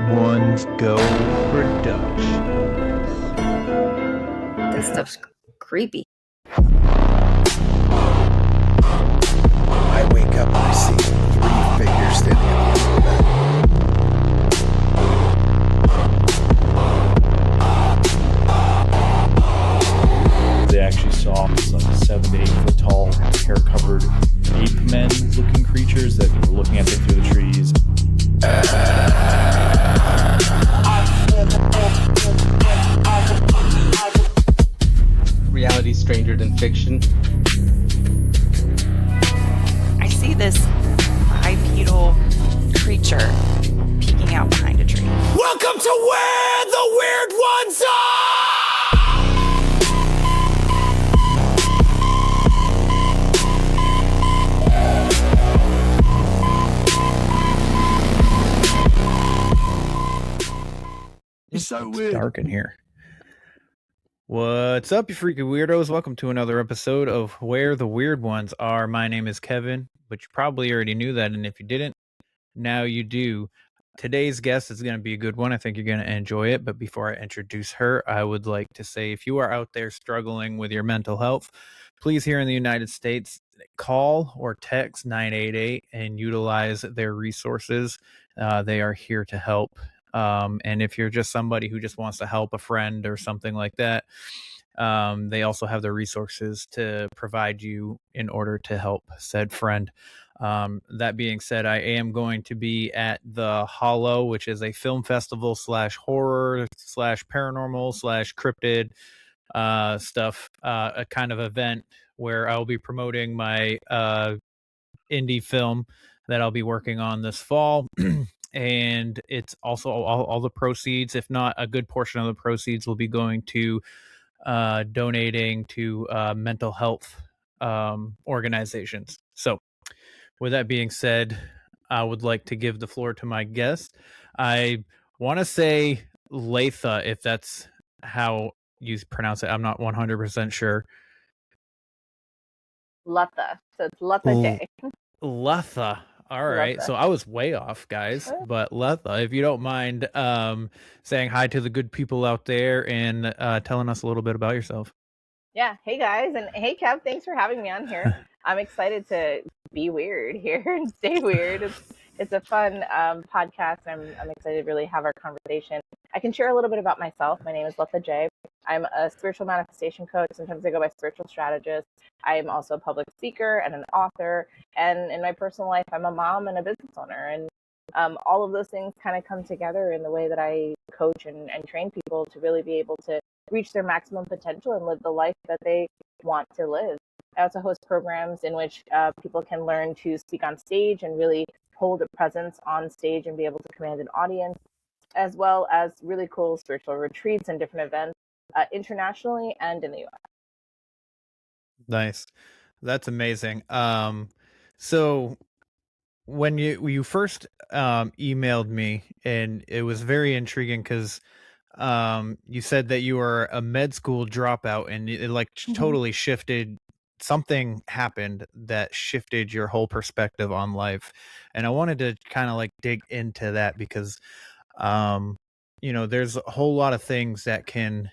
Ones Go Productions. This stuff's creepy. I wake up and I see 3 figures standing at the end of the bed. They actually saw some 7 to 8 foot tall, hair covered ape men looking creatures that were looking at them through the trees. Reality stranger than fiction. I see this bipedal creature peeking out behind a tree. Welcome to where the weird ones are! It's so It's weird. dark in here. What's up, you freaky weirdos? Welcome to another episode of Where the Weird Ones Are. My name is Kevin, but you probably already knew that, and if you didn't, now you do. Today's guest is going to be a good one. I think you're going to enjoy it, but before I introduce her, I would like to say if you are out there struggling with your mental health, please, here in the United States, call or text 988 and utilize their resources. They are here to help. And if you're just somebody who just wants to help a friend or something like that, they also have the resources to provide you in order to help said friend. That being said, I am going to be at the Hollow, which is a film festival / horror / paranormal / cryptid stuff, a kind of event where I'll be promoting my indie film that I'll be working on this fall. And it's also all the proceeds, if not a good portion of the proceeds, will be going to donating to mental health organizations. So with that being said, I would like to give the floor to my guest. I want to say Latha, if that's how you pronounce it. I'm not 100% sure. Latha. So it's Latha Jay. Latha. All right. Latha. So I was way off, guys. But Latha, if you don't mind saying hi to the good people out there and telling us a little bit about yourself. Yeah. Hey, guys. And hey, Kev, thanks for having me on here. I'm excited to be weird here and stay weird. It's a fun podcast. I'm excited to really have our conversation. I can share a little bit about myself. My name is Latha Jay. I'm a spiritual manifestation coach. Sometimes I go by spiritual strategist. I am also a public speaker and an author. And in my personal life, I'm a mom and a business owner. And all of those things kind of come together in the way that I coach and train people to really be able to reach their maximum potential and live the life that they want to live. I also host programs in which people can learn to speak on stage and really hold a presence on stage and be able to command an audience, as well as really cool spiritual retreats and different events internationally and in the U.S. Nice. That's amazing. So when you first emailed me, and it was very intriguing because you said that you were a med school dropout, and it like totally shifted. Something happened that shifted your whole perspective on life, and I wanted to kind of like dig into that because there's a whole lot of things that can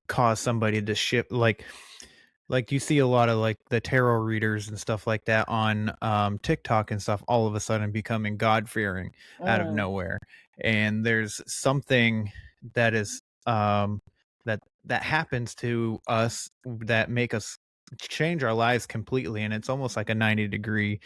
cause somebody to shift, like you see a lot of like the tarot readers and stuff like that on TikTok and stuff, all of a sudden becoming God-fearing out of nowhere. And there's something that is that happens to us that make us change our lives completely, and it's almost like a 90-degree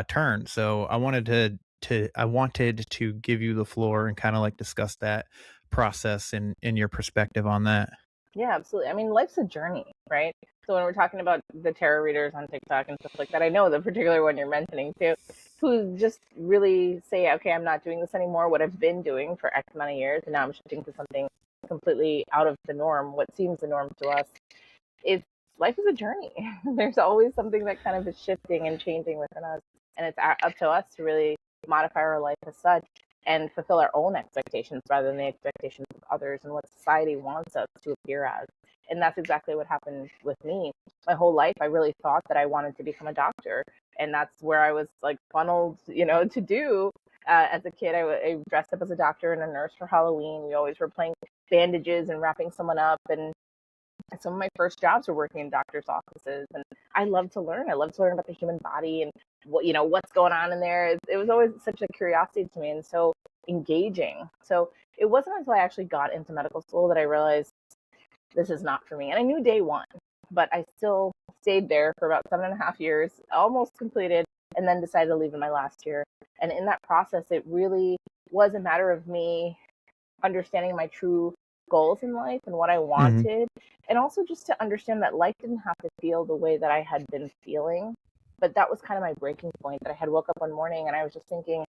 turn. So I wanted to give you the floor and kind of like discuss that process and your perspective on that. Yeah, absolutely. I mean, life's a journey, right? So when we're talking about the tarot readers on TikTok and stuff like that, I know the particular one you're mentioning too, who just really say, okay, I'm not doing this anymore, what I've been doing for X amount of years, and now I'm shifting to something completely out of the norm, what seems the norm to us. Life is a journey. There's always something that kind of is shifting and changing within us, and it's up to us to really modify our life as such and fulfill our own expectations rather than the expectations of others and what society wants us to appear as. And that's exactly what happened with me. My whole life, I really thought that I wanted to become a doctor. And that's where I was like funneled, to do. As a kid, I dressed up as a doctor and a nurse for Halloween. We always were playing bandages and wrapping someone up. And some of my first jobs were working in doctors' offices. And I love to learn. I love to learn about the human body and what's going on in there. It was always such a curiosity to me and so engaging. So it wasn't until I actually got into medical school that I realized this is not for me. And I knew day one, but I still stayed there for about 7.5 years, almost completed, and then decided to leave in my last year. And in that process, it really was a matter of me understanding my true goals in life and what I wanted. And also just to understand that life didn't have to feel the way that I had been feeling. But that was kind of my breaking point, that I had woke up one morning and I was just thinking,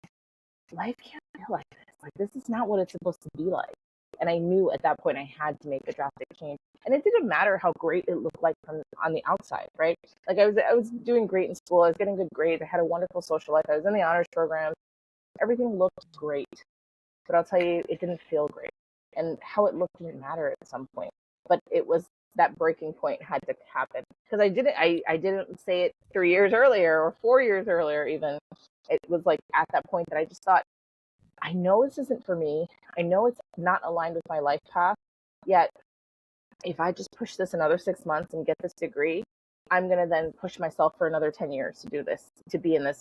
life can't feel like this. Like, this is not what it's supposed to be like. And I knew at that point I had to make a drastic change. And it didn't matter how great it looked like on the outside, right? Like, I was doing great in school. I was getting good grades. I had a wonderful social life. I was in the honors program. Everything looked great. But I'll tell you, it didn't feel great. And how it looked didn't matter at some point. But it was that breaking point had to happen. Because I didn't say it 3 years earlier or 4 years earlier even. It was like at that point that I just thought, I know this isn't for me. I know it's not aligned with my life path. Yet, if I just push this another 6 months and get this degree, I'm going to then push myself for another 10 years to do this, to be in this,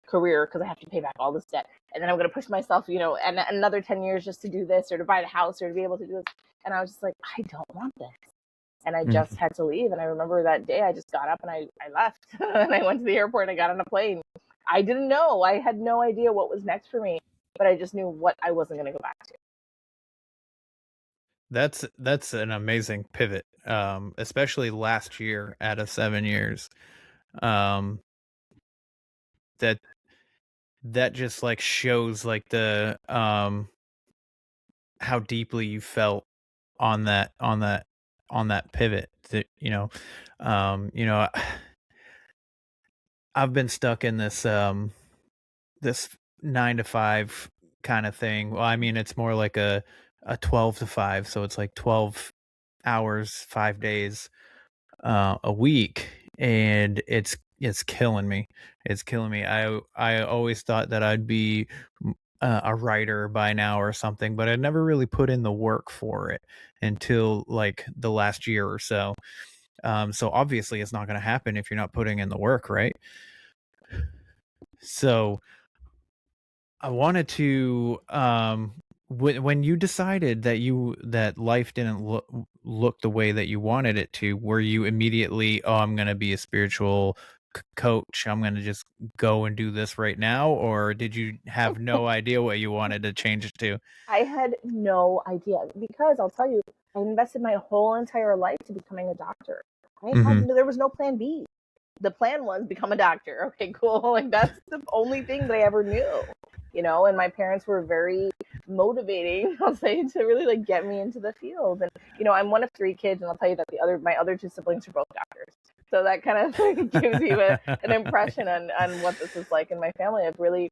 career, because I have to pay back all this debt. And then I'm going to push myself, and another 10 years just to do this or to buy the house or to be able to do this. And I was just like, I don't want this. And I just had to leave. And I remember that day I just got up and I left. And I went to the airport and I got on a plane. I didn't know. I had no idea what was next for me, but I just knew what I wasn't going to go back to. That's an amazing pivot, especially last year out of 7 years. That just like shows like the how deeply you felt on that pivot. That I've been stuck in this this 9 to 5 kind of thing. Well, I mean, it's more like a 12 to 5, so it's like 12 hours 5 days a week, and it's killing me. It's killing me. I always thought that I'd be a writer by now or something, but I never really put in the work for it until like the last year or so. So obviously it's not going to happen if you're not putting in the work, right? So I wanted to when you decided that life didn't look the way that you wanted it to, were you immediately, oh, I'm going to be a spiritual coach, I'm going to just go and do this right now, or did you have no idea what you wanted to change it to? I had no idea, because I'll tell you, I invested my whole entire life to becoming a doctor. There was no plan B. The plan was become a doctor. Okay, cool. Like, that's the only thing that I ever knew, and my parents were very motivating, I'll say, to really like get me into the field. And, I'm one of 3 kids, and I'll tell you that my other 2 siblings are both doctors. So that kind of gives you an impression on what this is like in my family, of really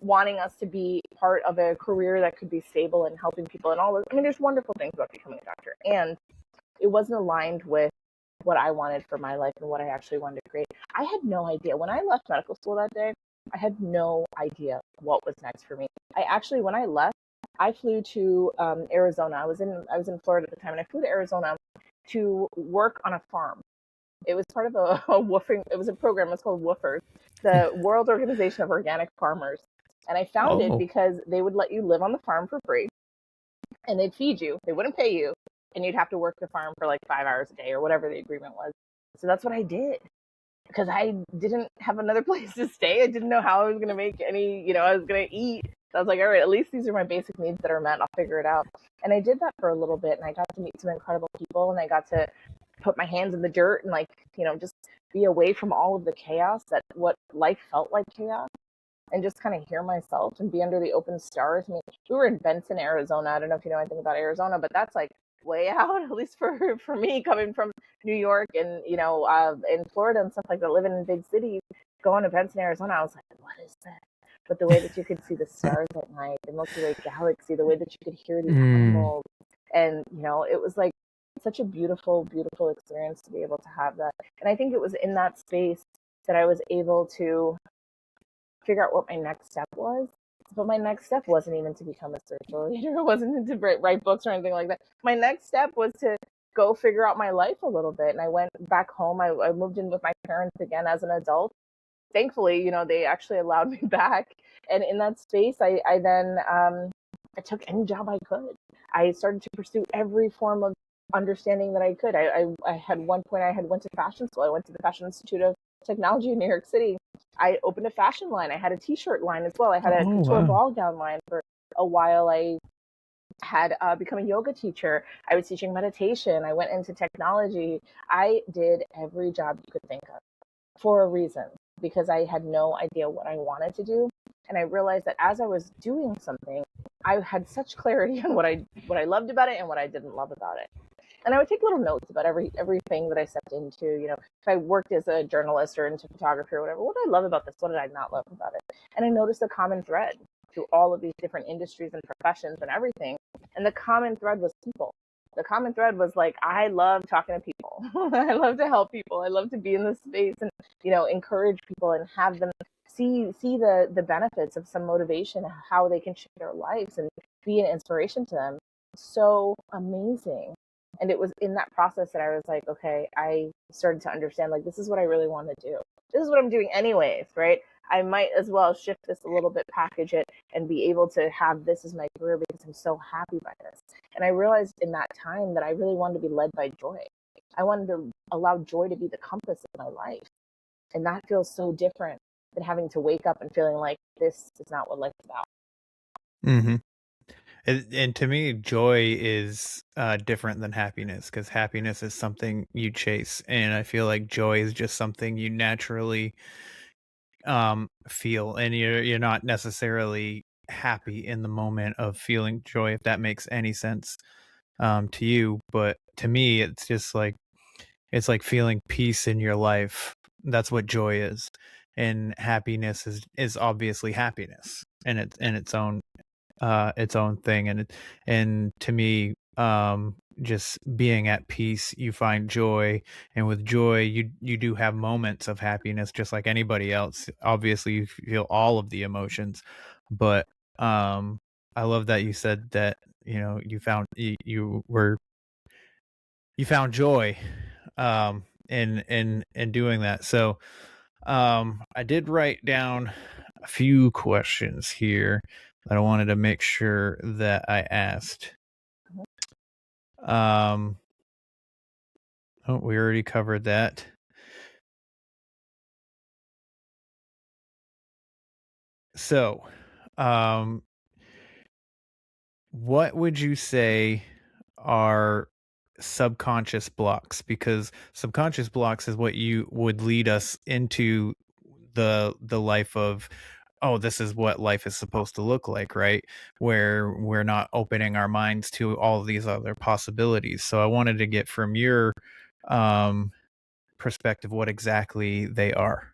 wanting us to be part of a career that could be stable and helping people and all this. I mean, there's wonderful things about becoming a doctor, and it wasn't aligned with what I wanted for my life and what I actually wanted to create. I had no idea. When I left medical school that day, I had no idea what was next for me. When I left, I flew to Arizona. I was in Florida at the time, and I flew to Arizona to work on a farm. It was part of a woofing. It was a program. It's called Woofers, the World Organization of Organic Farmers. And I found it because they would let you live on the farm for free, and they'd feed you. They wouldn't pay you, and you'd have to work the farm for like 5 hours a day or whatever the agreement was. So that's what I did, because I didn't have another place to stay. I didn't know how I was going to make any, I was going to eat. So I was like, all right, at least these are my basic needs that are met. I'll figure it out. And I did that for a little bit, and I got to meet some incredible people, and I got to put my hands in the dirt and just be away from all of the chaos, that what life felt like chaos, and just kind of hear myself and be under the open stars. I mean, we were in Benson, Arizona. I don't know if you know anything about Arizona, but that's like way out, at least for me, coming from New York and, in Florida and stuff like that, living in big cities, going to Benson, Arizona. I was like, what is that? But the way that you could see the stars at night, the Milky Way galaxy, the way that you could hear the animals, and, it was like such a beautiful, beautiful experience to be able to have that. And I think it was in that space that I was able to figure out what my next step was. But my next step wasn't even to become a spiritual leader. It wasn't to write books or anything like that. My next step was to go figure out my life a little bit. And I went back home. I moved in with my parents again as an adult. Thankfully, they actually allowed me back. And in that space, I then I took any job I could. I started to pursue every form of understanding that I could. I had one point I had went to fashion school. I went to the Fashion Institute of Technology in New York City. I opened a fashion line. I had a t-shirt line as well. I had a couture ball gown line for a while. I had become a yoga teacher. I was teaching meditation. I went into technology. I did every job you could think of for a reason, because I had no idea what I wanted to do. And I realized that as I was doing something, I had such clarity on what I loved about it and what I didn't love about it. And I would take little notes about everything that I stepped into. If I worked as a journalist or into photography or whatever, what did I love about this? What did I not love about it? And I noticed a common thread through all of these different industries and professions and everything. And the common thread was people. The common thread was like, I love talking to people. I love to help people. I love to be in this space and, encourage people and have them see the benefits of some motivation, how they can change their lives and be an inspiration to them. So amazing. And it was in that process that I was like, okay, I started to understand, like, this is what I really want to do. This is what I'm doing anyways, right? I might as well shift this a little bit, package it, and be able to have this as my career because I'm so happy by this. And I realized in that time that I really wanted to be led by joy. I wanted to allow joy to be the compass of my life. And that feels so different than having to wake up and feeling like this is not what life's about. Mm-hmm. And to me, joy is different than happiness, because happiness is something you chase, and I feel like joy is just something you naturally feel, and you're not necessarily happy in the moment of feeling joy, if that makes any sense to you. But to me, it's just like it's like feeling peace in your life. That's what joy is, and happiness is obviously happiness in its own thing. And to me, just being at peace, you find joy, and with joy you do have moments of happiness just like anybody else. Obviously you feel all of the emotions, but I love that you said that you found joy in doing that. So I did write down a few questions here that I wanted to make sure that I asked. Oh, we already covered that. So, what would you say are subconscious blocks? Because subconscious blocks is what you would lead us into the life of, oh, this is what life is supposed to look like, right? Where we're not opening our minds to all these other possibilities. So I wanted to get from your perspective what exactly they are.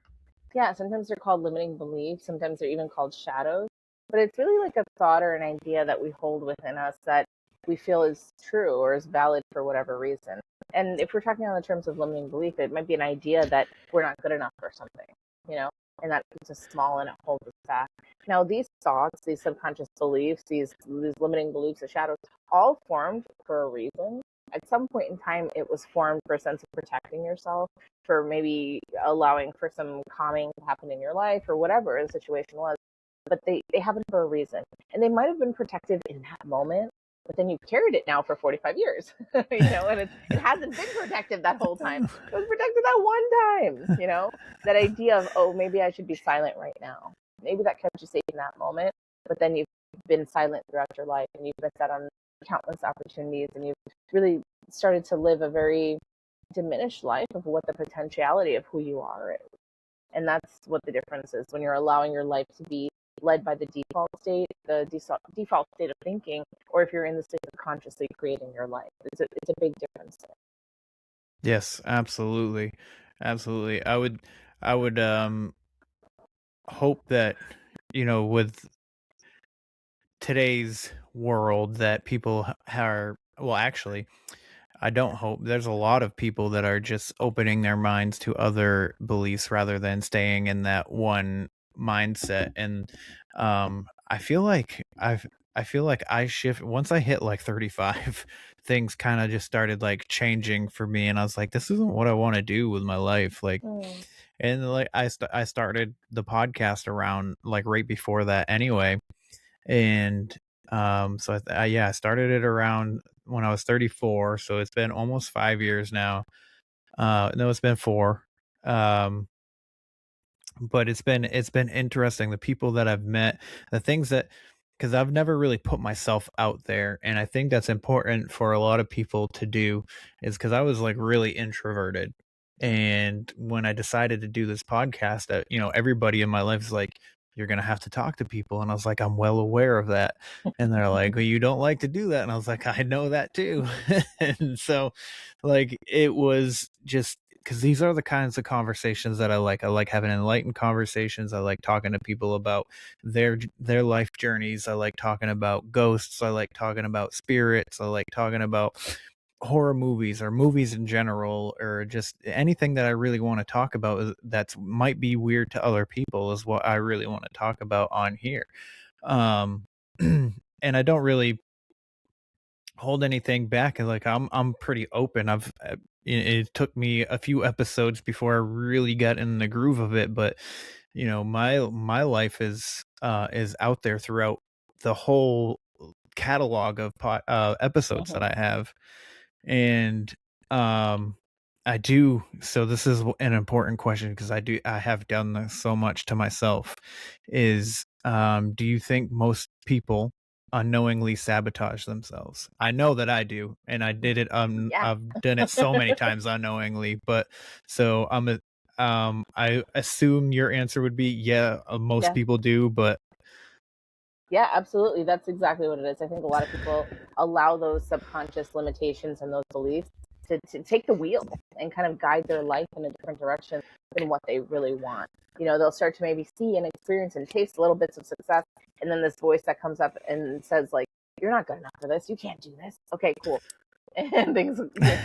Yeah, sometimes they're called limiting beliefs. Sometimes they're even called shadows. But it's really like a thought or an idea that we hold within us that we feel is true or is valid for whatever reason. And if we're talking on the terms of limiting belief, it might be an idea that we're not good enough for something, and that keeps us small and it holds us back. Now, these thoughts, these subconscious beliefs, these limiting beliefs, the shadows, all formed for a reason. At some point in time, it was formed for a sense of protecting yourself, for maybe allowing for some calming to happen in your life or whatever the situation was. But they happen for a reason. And they might have been protective in that moment, but then you carried it now for 45 years, and it hasn't been protective that whole time. It was protected that one time, that idea of, oh, maybe I should be silent right now. Maybe that kept you safe in that moment, but then you've been silent throughout your life and you've missed out on countless opportunities and you've really started to live a very diminished life of what the potentiality of who you are is. And that's what the difference is when you're allowing your life to be led by the default state, the default state of thinking, or if you're in the state of consciously creating your life. It's a big difference there. Yes, absolutely. Absolutely. I would hope that, with today's world, that people are, well, actually, I don't hope. There's a lot of people that are just opening their minds to other beliefs rather than staying in that one mindset. And I feel like I shift once I hit like 35, things kind of just started like changing for me, and I was like, this isn't what I want to do with my life. Like, Mm. and like I started the podcast around like right before that anyway. And so I started it around when I was 34, so it's been almost 5 years now. No, it's been 4. um but it's been interesting, the people that I've met, the things that, because I've never really put myself out there, and I think that's important for a lot of people to do, is because I was like really introverted. And when I decided to do this podcast, everybody in my life is like, you're gonna have to talk to people, and I was like, I'm well aware of that. And they're like, well, you don't like to do that, and I was like, I know that too. And so, like, it was just because these are the kinds of conversations that I like. I like having enlightened conversations. I like talking to people about their life journeys. I like talking about ghosts. I like talking about spirits. I like talking about horror movies or movies in general, or just anything that I really want to talk about that might be weird to other people is what I really want to talk about on here. Um, and I don't really hold anything back, and like I'm pretty open. It took me a few episodes before I really got in the groove of it, but my life is out there throughout the whole catalog of episodes that Mhm. I have. And um I do, so this is an important question, because I have done this so much to myself, is do you think most people unknowingly sabotage themselves? I know that I do, and Yeah. I've done it so many times unknowingly, but so I assume your answer would be yeah, most Yeah. people do, but Yeah, absolutely. That's exactly what it is. I think a lot of people allow those subconscious limitations and those beliefs to take the wheel and kind of guide their life in a different direction than what they really want. They'll start to maybe see and experience and taste little bits of success. And then this voice that comes up and says, like, you're not good enough for this. You can't do this. Okay, cool. And things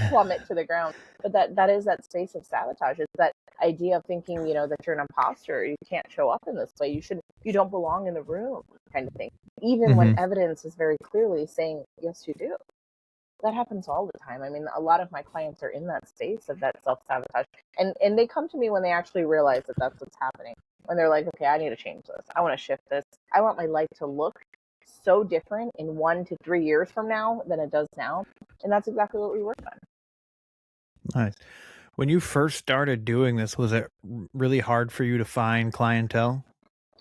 plummet to the ground. But that is that space of sabotage. It's that idea of thinking, that you're an imposter, you can't show up in this way, you don't belong in the room, kind of thing. Even when Mhm. evidence is very clearly saying, yes, you do. That happens all the time. I mean, a lot of my clients are in that space of that self-sabotage. And they come to me when they actually realize that that's what's happening. When they're like, okay, I need to change this. I want to shift this. I want my life to look so different in 1 to 3 years from now than it does now. And that's exactly what we work on. Nice. When you first started doing this, was it really hard for you to find clientele,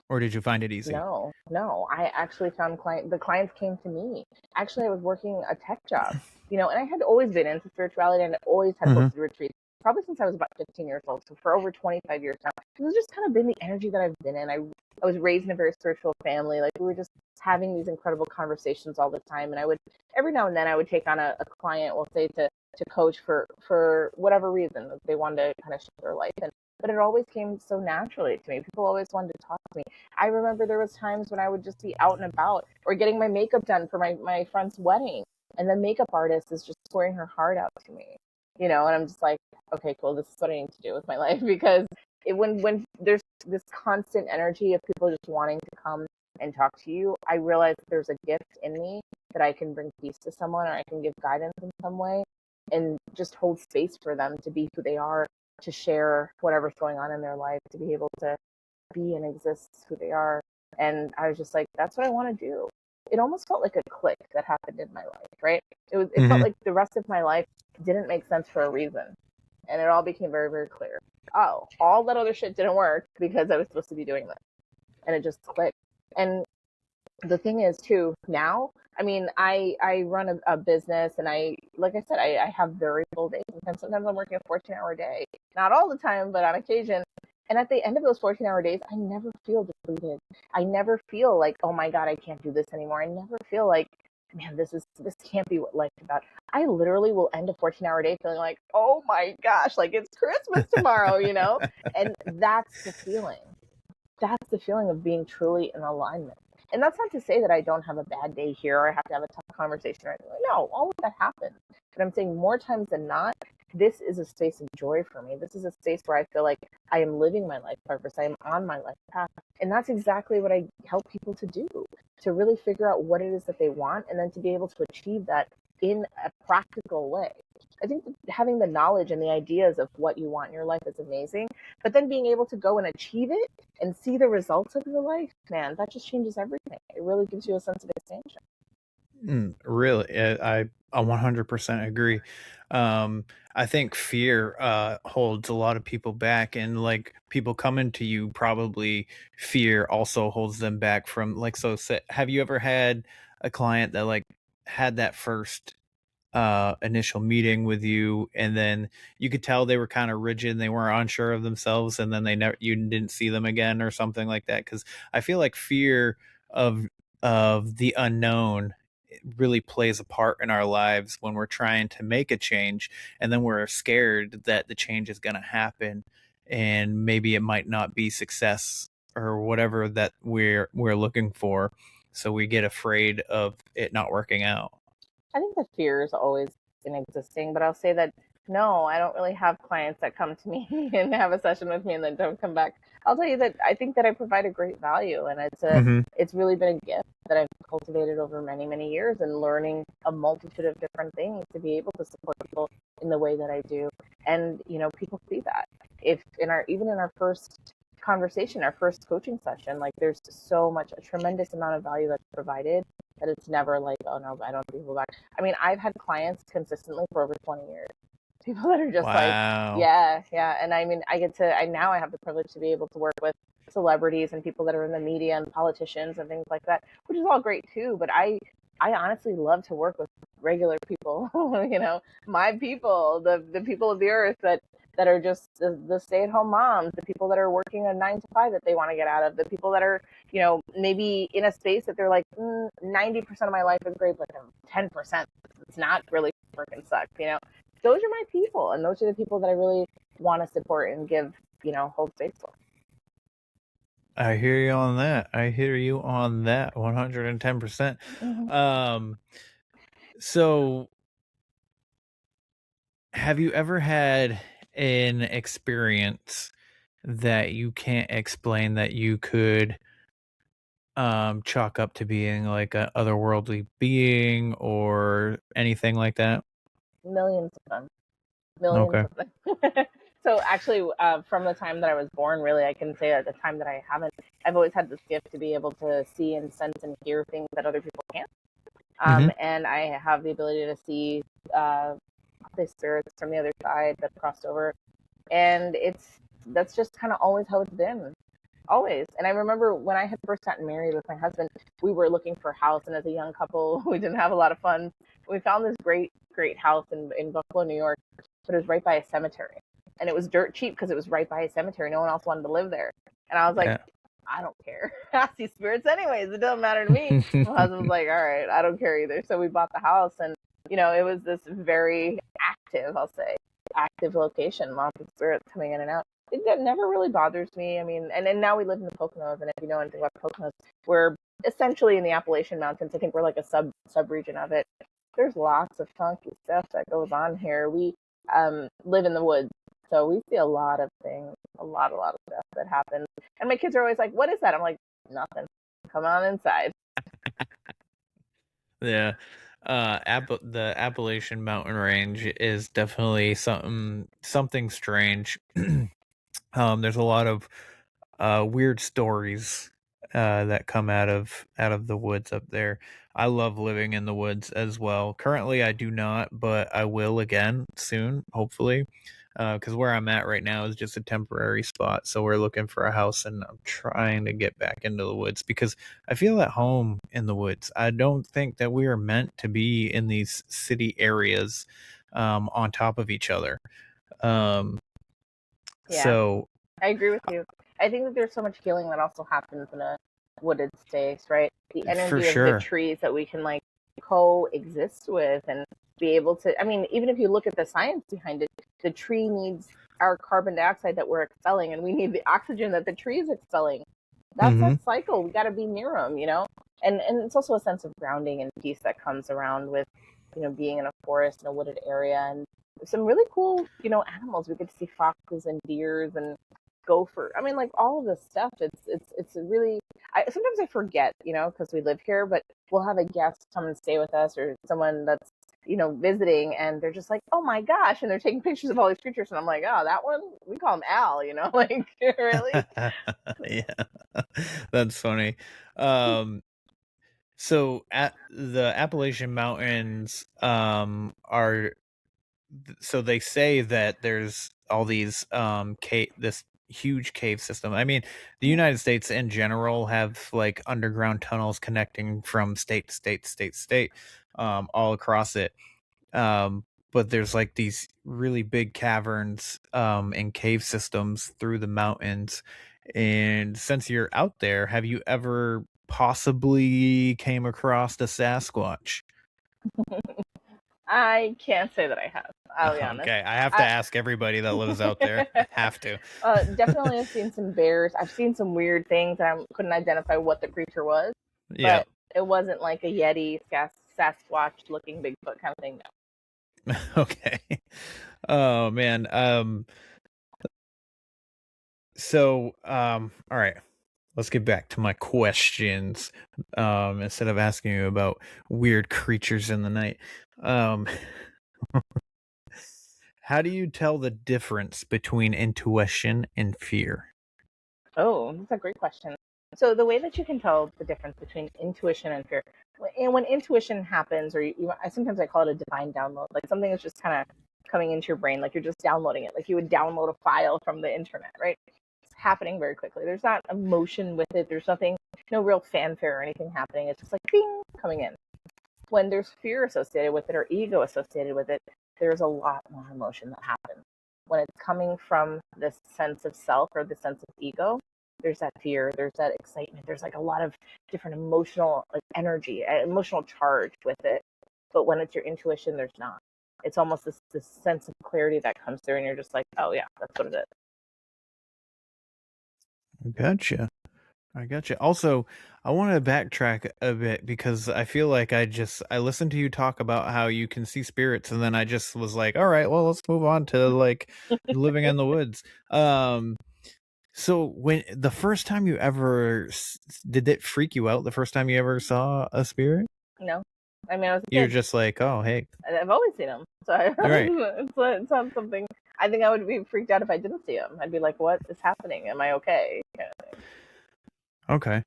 or did you find it easy? No. I actually found the clients came to me. Actually, I was working a tech job, and I had always been into spirituality and always had Mhm. hosted retreats, probably since I was about 15 years old. So for over 25 years now, this has just kind of been the energy that I've been in. I was raised in a very spiritual family. Like, we were just having these incredible conversations all the time. And I would, every now and then, I would take on a client, we'll say, to coach for whatever reason they wanted to kind of shift their life. But it always came so naturally to me. People always wanted to talk to me. I remember there was times when I would just be out and about or getting my makeup done for my friend's wedding, and the makeup artist is just pouring her heart out to me, and I'm just like, okay, cool, this is what I need to do with my life. Because when there's this constant energy of people just wanting to come and talk to you, I realize there's a gift in me that I can bring peace to someone, or I can give guidance in some way, and just hold space for them to be who they are, to share whatever's going on in their life, to be able to be and exist who they are. And I was just like, that's what I want to do. It almost felt like a click that happened in my life, right? It felt Mhm. like the rest of my life didn't make sense for a reason. And it all became very, very clear. Oh, all that other shit didn't work because I was supposed to be doing this. And it just clicked. And the thing is too, now, I mean, I run a business, and like I said, I have very full days. Sometimes I'm working a 14-hour day, not all the time, but on occasion. And at the end of those 14-hour days, I never feel depleted. I never feel like, oh my God, I can't do this anymore. I never feel like, man, this can't be what life's about. I literally will end a 14-hour day feeling like, oh my gosh, like it's Christmas tomorrow, And that's the feeling. That's the feeling of being truly in alignment. And that's not to say that I don't have a bad day here, or I have to have a tough conversation or anything. No, all of that happens. But I'm saying more times than not, this is a space of joy for me. This is a space where I feel like I am living my life purpose. I am on my life path. And that's exactly what I help people to do, to really figure out what it is that they want and then to be able to achieve that in a practical way. I think that having the knowledge and the ideas of what you want in your life is amazing, but then being able to go and achieve it and see the results of your life, man, that just changes everything. It really gives you a sense of expansion. Really, I 100% agree. I think fear holds a lot of people back, and like people coming to you, probably fear also holds them back from like. So, have you ever had a client that like had that first initial meeting with you, and then you could tell they were kind of rigid and they weren't unsure of themselves, and then you didn't see them again or something like that? Because I feel like fear of the unknown really plays a part in our lives when we're trying to make a change, and then we're scared that the change is going to happen and maybe it might not be success or whatever that we're looking for, so we get afraid of it not working out. I think the fear is always been existing, but I'll say that no, I don't really have clients that come to me and have a session with me and then don't come back. I'll tell you that I think that I provide a great value, and it's really been a gift that I've cultivated over many, many years and learning a multitude of different things to be able to support people in the way that I do. And people see that. If even in our first conversation, our first coaching session, like there's a tremendous amount of value that's provided that it's never like, oh no, I don't have people back. I mean, I've had clients consistently for over 20 years. People that are just Wow. like, yeah. And I mean, now I have the privilege to be able to work with celebrities and people that are in the media and politicians and things like that, which is all great too. But I honestly love to work with regular people, my people, the people of the earth that are just the stay-at-home moms, the people that are working a 9 to 5 that they want to get out of, the people that are, maybe in a space that they're like, 90% of my life is great, but 10%, it's not really freaking sucks, Those are my people, and those are the people that I really want to support and give, hold space for. I hear you on that. 110%. So have you ever had an experience that you can't explain that you could chalk up to being like a otherworldly being or anything like that? Millions of them. Millions Okay. of them. So actually, from the time that I was born, really, I can say at the time that I haven't, I've always had this gift to be able to see and sense and hear things that other people can't. And I have the ability to see the spirits from the other side that crossed over. And that's just kind of always how it's been. Always. And I remember when I had first gotten married with my husband, we were looking for a house, and as a young couple, we didn't have a lot of funds. We found this great house in Buffalo, New York, but it was right by a cemetery. And it was dirt cheap because it was right by a cemetery. No one else wanted to live there. And I was like, I don't care. I see spirits anyways. It doesn't matter to me. My husband was like, all right, I don't care either. So we bought the house, and, it was this very active location, lots of spirits coming in and out. That never really bothers me. I mean, and now we live in the Poconos, and if you know anything about the Poconos, we're essentially in the Appalachian Mountains. I think we're like a sub-region of it. There's lots of funky stuff that goes on here. We live in the woods, so we see a lot of things, a lot of stuff that happens. And my kids are always like, what is that? I'm like, nothing. Come on inside. Yeah. The Appalachian Mountain Range is definitely something strange. There's a lot of weird stories that come out of the woods up there. I love living in the woods as well. Currently, I do not, but I will again soon, hopefully. Because where I'm at right now is just a temporary spot. So we're looking for a house, and I'm trying to get back into the woods because I feel at home in the woods. I don't think that we are meant to be in these city areas on top of each other. Yeah. So I agree with you. I think that there's so much healing that also happens in a wooded space, right? The energy of the trees that we can like coexist with and be able to, I mean, even if you look at the science behind it, the tree needs our carbon dioxide that we're expelling, and we need the oxygen that the tree is expelling. That's that cycle. We got to be near them, and it's also a sense of grounding and peace that comes around with, being in a forest, in a wooded area. And some really cool, animals. We get to see foxes and deers and gopher. I mean, like all of this stuff. It's a really. Sometimes I forget, because we live here, but we'll have a guest come and stay with us, or someone that's visiting, and they're just like, oh my gosh, and they're taking pictures of all these creatures, and I'm like, oh, that one, we call him Al, like really. Yeah, that's funny. So at the Appalachian Mountains, are so they say that there's all these this huge cave system. I mean, the United States in general have like underground tunnels connecting from state to state to state to state, all across it. But there's like these really big caverns and cave systems through the mountains. And since you're out there, have you ever possibly came across the Sasquatch? I can't say that I have. I'll be honest. Okay, I have to ask everybody that lives out there. Have to. Definitely, I've seen some bears. I've seen some weird things. I couldn't identify what the creature was. Yeah. But it wasn't like a Yeti, Sasquatch-looking Bigfoot kind of thing. No. Okay. Oh man. So all right. Let's get back to my questions. Instead of asking you about weird creatures in the night. How do you tell the difference between intuition and fear? Oh, that's a great question. So the way that you can tell the difference between intuition and fear, and when intuition happens, or sometimes I call it a divine download, like something is just kind of coming into your brain, like you're just downloading it, like you would download a file from the internet, right? It's happening very quickly. There's not emotion with it. There's nothing, no real fanfare or anything happening. It's just like bing, coming in. When there's fear associated with it or ego associated with it, there's a lot more emotion that happens. When it's coming from this sense of self or the sense of ego, there's that fear, there's that excitement, there's like a lot of different emotional energy, emotional charge with it. But when it's your intuition, there's not. It's almost this sense of clarity that comes through, and you're just like, oh yeah, that's what it is. I gotcha. Also, I want to backtrack a bit because I feel like I listened to you talk about how you can see spirits, and then I just was like, all right, well, let's move on to like living in the woods. So when the first time you ever did it freak you out? The first time you ever saw a spirit? No, I mean, I was a kid. You're just like, oh, hey. I've always seen them, so Right. it's not something. I think I would be freaked out if I didn't see them. I'd be like, what is happening? Am I okay? Kind of thing. Okay.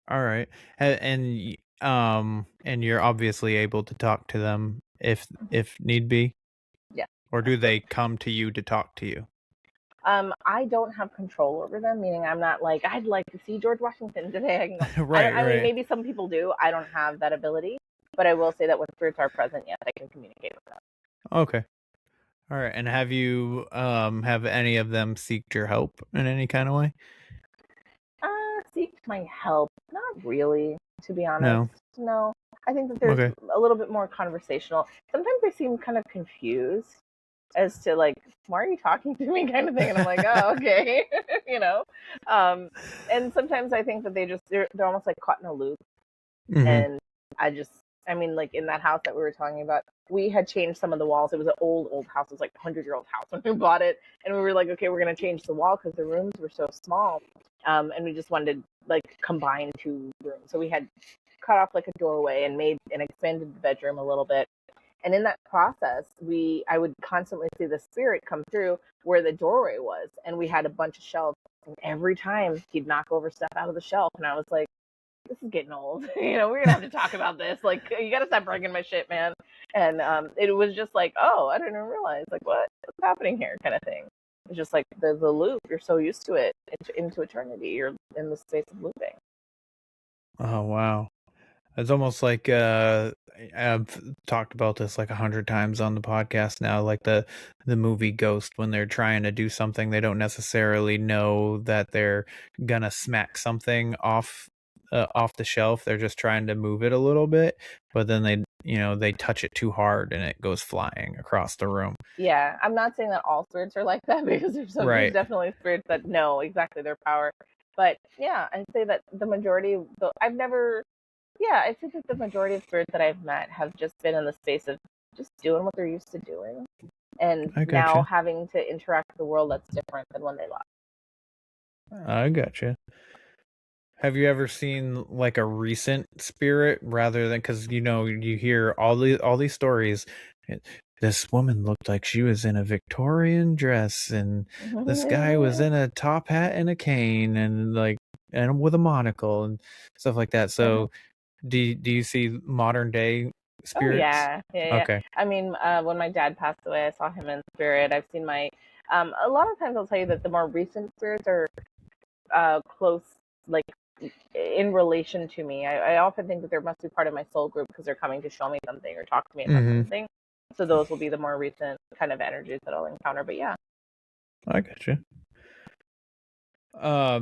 All right. And you're obviously able to talk to them if need be. Yeah. Or do they come to you to talk to you? I don't have control over them, meaning I'm not like, I'd like to see George Washington today. I can go. Right. I mean, maybe some people do. I don't have that ability, but I will say that when spirits are present, yes, I can communicate with them. Okay. All right. And have you have any of them seeked your help in any kind of way? Seek my help? Not really, to be honest. No. I think that there's a little bit more conversational. Sometimes they seem kind of confused as to like, why are you talking to me, kind of thing, and I'm like, oh, okay. And sometimes I think that they're almost like caught in a loop. Mm-hmm. And I mean, like in that house that we were talking about, we had changed some of the walls. It was an old house. It was like a 100-year-old house when we bought it. And we were like, okay, we're going to change the wall because the rooms were so small. And we just wanted to like combine two rooms. So we had cut off like a doorway and expanded the bedroom a little bit. And in that process, I would constantly see the spirit come through where the doorway was. And we had a bunch of shelves. And every time he'd knock over stuff out of the shelf. And I was like, this is getting old. We're gonna have to talk about this. Like, you gotta stop breaking my shit, man. And it was just like, oh, I didn't even realize, like, what's happening here, kind of thing. It's just like the loop. You're so used to it into eternity. You're in the space of looping. Oh wow, it's almost like I've talked about this like 100 times on the podcast now. Like the movie Ghost, when they're trying to do something, they don't necessarily know that they're gonna smack something off the shelf. They're just trying to move it a little bit, but then they touch it too hard and it goes flying across the room. Yeah, I'm not saying that all spirits are like that, because there's definitely spirits that know exactly their power. But yeah, I'd say that the majority of the majority of spirits that I've met have just been in the space of just doing what they're used to doing. and I now gotcha. having to interact with the world that's different than when they left. I gotcha. Have you ever seen like a recent spirit rather than, because you hear all these stories. This woman looked like she was in a Victorian dress, and this guy was in a top hat and a cane, and with a monocle and stuff like that. So, do you see modern day Oh spirits? yeah. Okay. I mean, when my dad passed away, I saw him in spirit. I've seen my. A lot of times, I'll tell you that the more recent spirits are close, like in relation to me. I often think that there must be part of my soul group because they're coming to show me something or talk to me about something. So those will be the more recent kind of energies that I'll encounter. But yeah. I gotcha.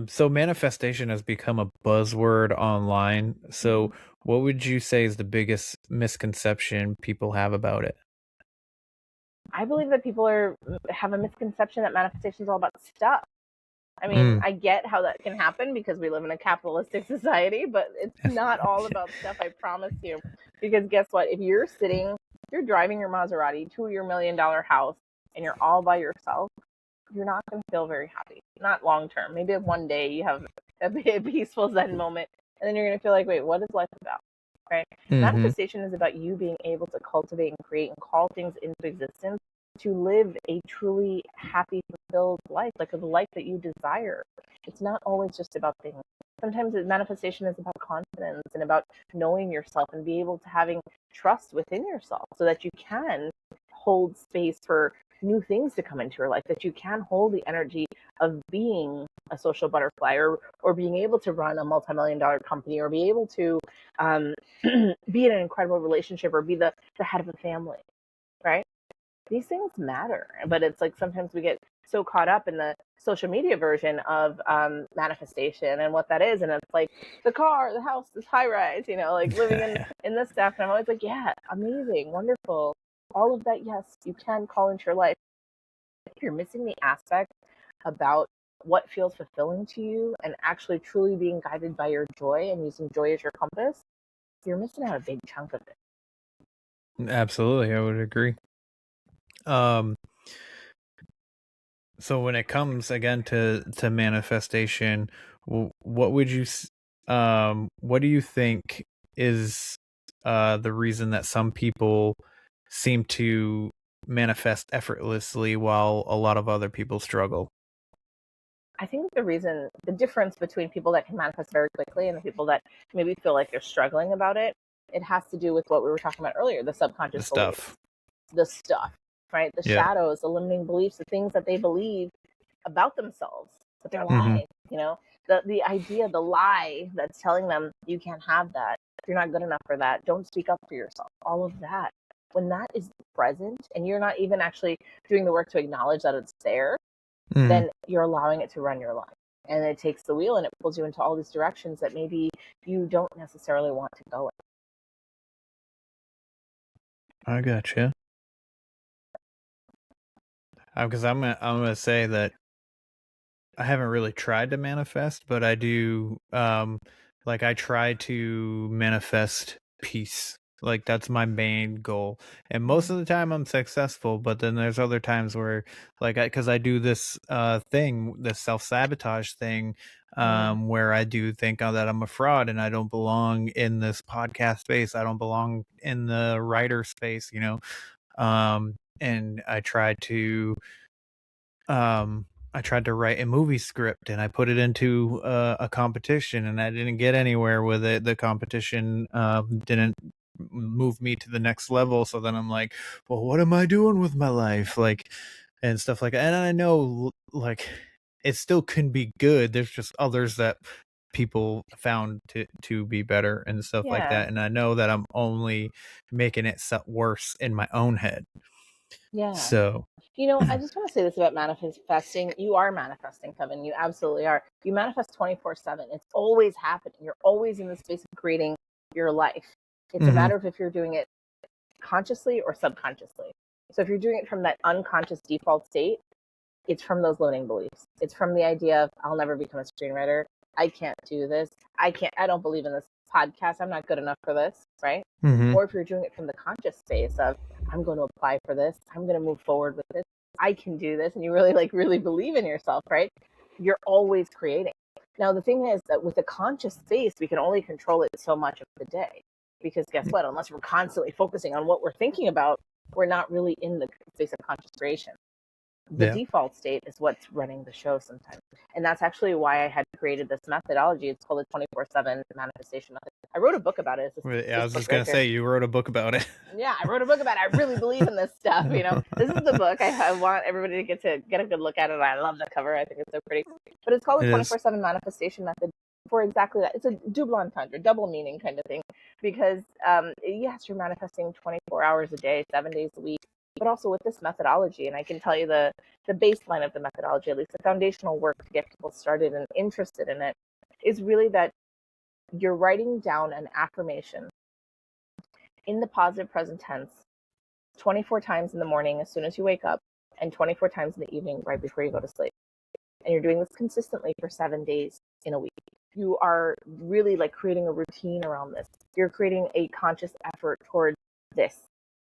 So manifestation has become a buzzword online. So what would you say is the biggest misconception people have about it? I believe that people have a misconception that manifestation is all about stuff. I mean, I get how that can happen because we live in a capitalistic society, but it's not all about stuff, I promise you. Because guess what? If you're driving your Maserati to your $1 million house and you're all by yourself, you're not going to feel very happy. Not long term. Maybe one day you have a peaceful Zen moment, and then you're going to feel like, wait, what is life about? Right? Manifestation is about you being able to cultivate and create and call things into existence to live a truly happy, fulfilled life, like the life that you desire. It's not always just about things. Sometimes manifestation is about confidence and about knowing yourself and be able to having trust within yourself so that you can hold space for new things to come into your life, that you can hold the energy of being a social butterfly or being able to run a multi-million-dollar company or be able to be in an incredible relationship or be the head of a family, right? These things matter, but it's like sometimes we get so caught up in the social media version of manifestation and what that is, and it's like the car, the house, this high rise, like living in this stuff, and I'm always like, yeah, amazing, wonderful, all of that. Yes, you can call into your life. If you're missing the aspect about what feels fulfilling to you and actually truly being guided by your joy and using joy as your compass, you're missing out a big chunk of it. Absolutely, I would agree. So when it comes again to manifestation, what would what do you think is the reason that some people seem to manifest effortlessly while a lot of other people struggle? I think the difference between people that can manifest very quickly and the people that maybe feel like they're struggling about it, it has to do with what we were talking about earlier, the subconscious The stuff. beliefs, the stuff, right? The shadows, the limiting beliefs, the things that they believe about themselves, but they're lying, the idea, the lie that's telling them you can't have that, you're not good enough for that, don't speak up for yourself, all of that. When that is present and you're not even actually doing the work to acknowledge that it's there, then you're allowing it to run your life. And it takes the wheel and it pulls you into all these directions that maybe you don't necessarily want to go in. I gotcha. Because I'm gonna say that I haven't really tried to manifest, but I do. I try to manifest peace. Like that's my main goal, and most of the time I'm successful. But then there's other times where, because I do this thing, this self-sabotage thing, where I do think that I'm a fraud and I don't belong in this podcast space. I don't belong in the writer space, and I tried to write a movie script and I put it into a competition and I didn't get anywhere with it. The competition didn't move me to the next level. So then I'm like, well, what am I doing with my life? And stuff like that. And I know it still can be good. There's just others that people found to be better and stuff like that. And I know that I'm only making it worse in my own head. Yeah. So, I just want to say this about manifesting. You are manifesting, Kevin. You absolutely are. You manifest 24/7. It's always happening. You're always in the space of creating your life. It's a matter of if you're doing it consciously or subconsciously. So if you're doing it from that unconscious default state, it's from those limiting beliefs. It's from the idea of I'll never become a screenwriter. I can't do this. I don't believe in this podcast. I'm not good enough for this, right? Or if you're doing it from the conscious space of I'm going to apply for this. I'm going to move forward with this. I can do this. And you really believe in yourself, right? You're always creating. Now, the thing is that with a conscious space, we can only control it so much of the day. Because guess what? Unless we're constantly focusing on what we're thinking about, we're not really in the space of conscious creation. The default state is what's running the show sometimes. And that's actually why I had created this methodology. It's called the 24/7 manifestation method. I wrote a book about it. I was just going to say, you wrote a book about it. Yeah, I wrote a book about it. I really believe in this stuff. This is the book. I want everybody to get a good look at it. I love the cover. I think it's so pretty. But it's called the 24/7 manifestation method for exactly that. It's a double entendre, double meaning kind of thing. Because yes, you're manifesting 24 hours a day, 7 days a week, but also with this methodology. And I can tell you the baseline of the methodology, at least the foundational work to get people started and interested in it, is really that you're writing down an affirmation in the positive present tense 24 times in the morning as soon as you wake up, and 24 times in the evening right before you go to sleep. And you're doing this consistently for 7 days in a week. You are really like creating a routine around this. You're creating a conscious effort toward this.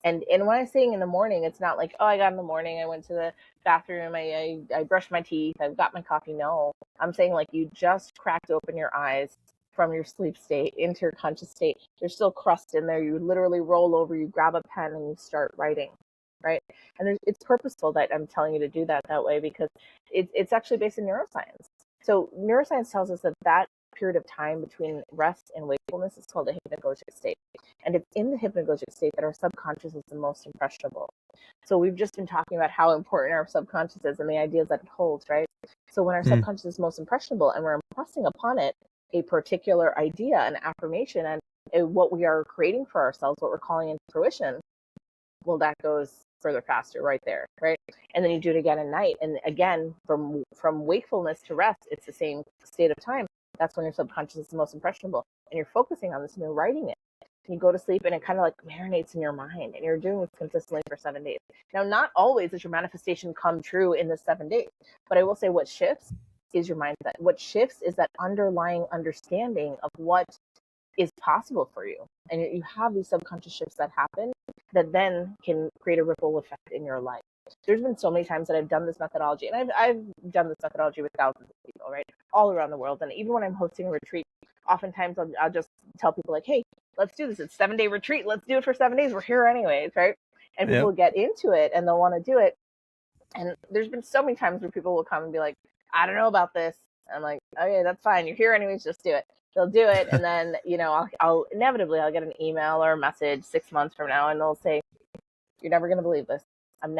And when I'm saying in the morning, it's not like, oh, I got in the morning, I went to the bathroom, I brushed my teeth, I've got my coffee. No, I'm saying like you just cracked open your eyes from your sleep state into your conscious state. There's still crust in there. You literally roll over, you grab a pen and you start writing, right? And it's purposeful that I'm telling you to do that way, because it's actually based in neuroscience. So neuroscience tells us that period of time between rest and wakefulness is called a hypnagogic state. And it's in the hypnagogic state that our subconscious is the most impressionable. So we've just been talking about how important our subconscious is and the ideas that it holds, right? So when our subconscious is most impressionable and we're impressing upon it a particular idea, an affirmation, and what we are creating for ourselves, what we're calling into fruition, well, that goes further faster right there, right? And then you do it again at night. And again, from wakefulness to rest, it's the same state of time. That's when your subconscious is the most impressionable. And you're focusing on this and you're writing it. And you go to sleep and it kind of like marinates in your mind. And you're doing this consistently for 7 days. Now, not always does your manifestation come true in the 7 days. But I will say what shifts is your mindset. What shifts is that underlying understanding of what is possible for you. And you have these subconscious shifts that happen that then can create a ripple effect in your life. There's been so many times that I've done this methodology, and I've done this methodology with thousands of people, right, all around the world. And even when I'm hosting a retreat, oftentimes I'll just tell people like, hey, let's do this. It's a 7-day retreat. Let's do it for 7 days. We're here anyways, right? And people get into it and they'll want to do it. And there's been so many times where people will come and be like, I don't know about this. I'm like, okay, that's fine. You're here anyways. Just do it. They'll do it. And then, I'll inevitably get an email or a message 6 months from now, and they'll say, you're never going to believe this. I'm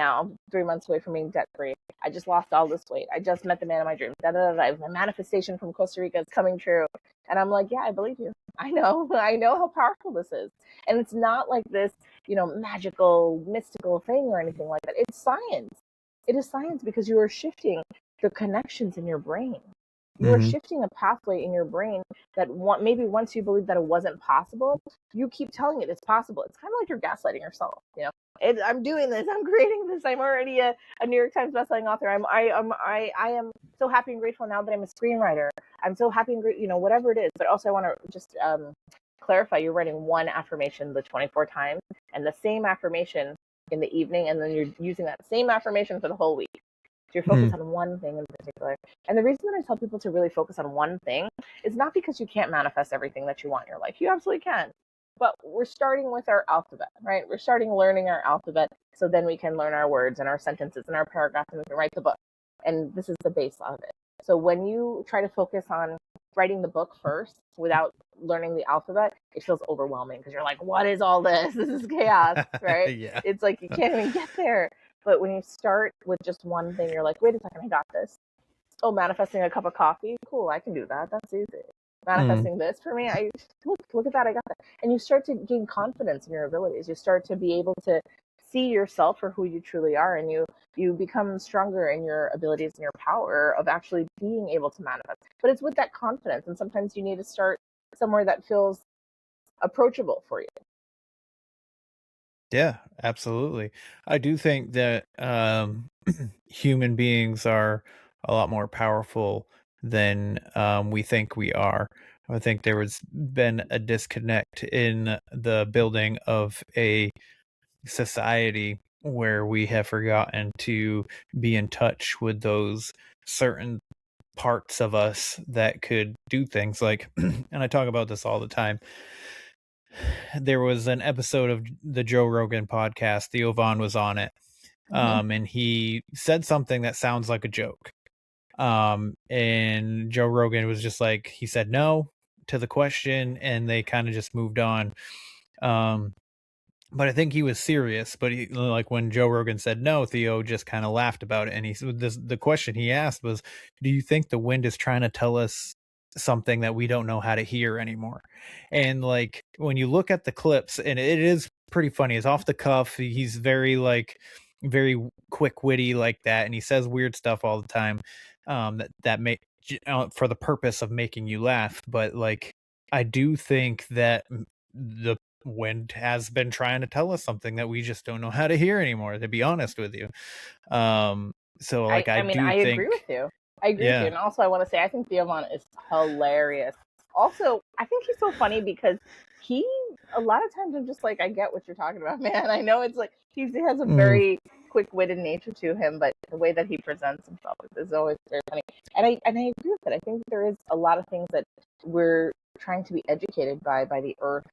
3 months away from being debt free. I just lost all this weight. I just met the man of my dreams. My manifestation from Costa Rica is coming true. And I'm like, yeah, I believe you. I know how powerful this is. And it's not like this, magical, mystical thing or anything like that. It's science. It is science, because you are shifting the connections in your brain. You are shifting a pathway in your brain that maybe once you believe that it wasn't possible, you keep telling it it's possible. It's kind of like you're gaslighting yourself. I'm doing this. I'm creating this. I'm already a New York Times bestselling author. I am so happy and grateful now that I'm a screenwriter. I'm so happy and grateful, whatever it is. But also I want to just clarify, you're writing one affirmation the 24 times and the same affirmation in the evening, and then you're using that same affirmation for the whole week. So you're focused on one thing in particular. And the reason that I tell people to really focus on one thing is not because you can't manifest everything that you want in your life. You absolutely can. But we're starting with our alphabet, right? We're starting learning our alphabet, so then we can learn our words and our sentences and our paragraphs, and we can write the book. And this is the base of it. So when you try to focus on writing the book first without learning the alphabet, it feels overwhelming, because you're like, what is all this? This is chaos, right? Yeah. It's like you can't even get there. But when you start with just one thing, you're like, wait a second, I got this. Oh, manifesting a cup of coffee? Cool, I can do that. That's easy. Manifesting this for me, look at that, I got that. And you start to gain confidence in your abilities. You start to be able to see yourself for who you truly are, and you become stronger in your abilities and your power of actually being able to manifest. But it's with that confidence, and sometimes you need to start somewhere that feels approachable for you. Yeah, absolutely. I do think that human beings are a lot more powerful than we think we are. I think there was been a disconnect in the building of a society where we have forgotten to be in touch with those certain parts of us that could do things like, and I talk about this all the time. There was an episode of the Joe Rogan podcast. Theo Vaughn was on it. And he said something that sounds like a joke. And Joe Rogan was just like, he said no to the question, and they kind of just moved on. But I think he was serious. But he, like when Joe Rogan said no, Theo just kind of laughed about it. And the question he asked was, "Do you think the wind is trying to tell us something that we don't know how to hear anymore?" And like when you look at the clips, and it is pretty funny. It's off the cuff. He's very quick witty like that, and he says weird stuff all the time. That make for the purpose of making you laugh. But like I do think that the wind has been trying to tell us something that we just don't know how to hear anymore, to be honest with you. So like I mean, do I think, agree with you. I agree with you. yeah. And also, I want to say, I think Theo Vaughn is hilarious. Also, I think he's so funny because a lot of times I'm just like, I get what you're talking about, man. I know it's like, he has a very quick-witted nature to him, but the way that he presents himself is always very funny. And I agree with it. I think there is a lot of things that we're trying to be educated by the earth,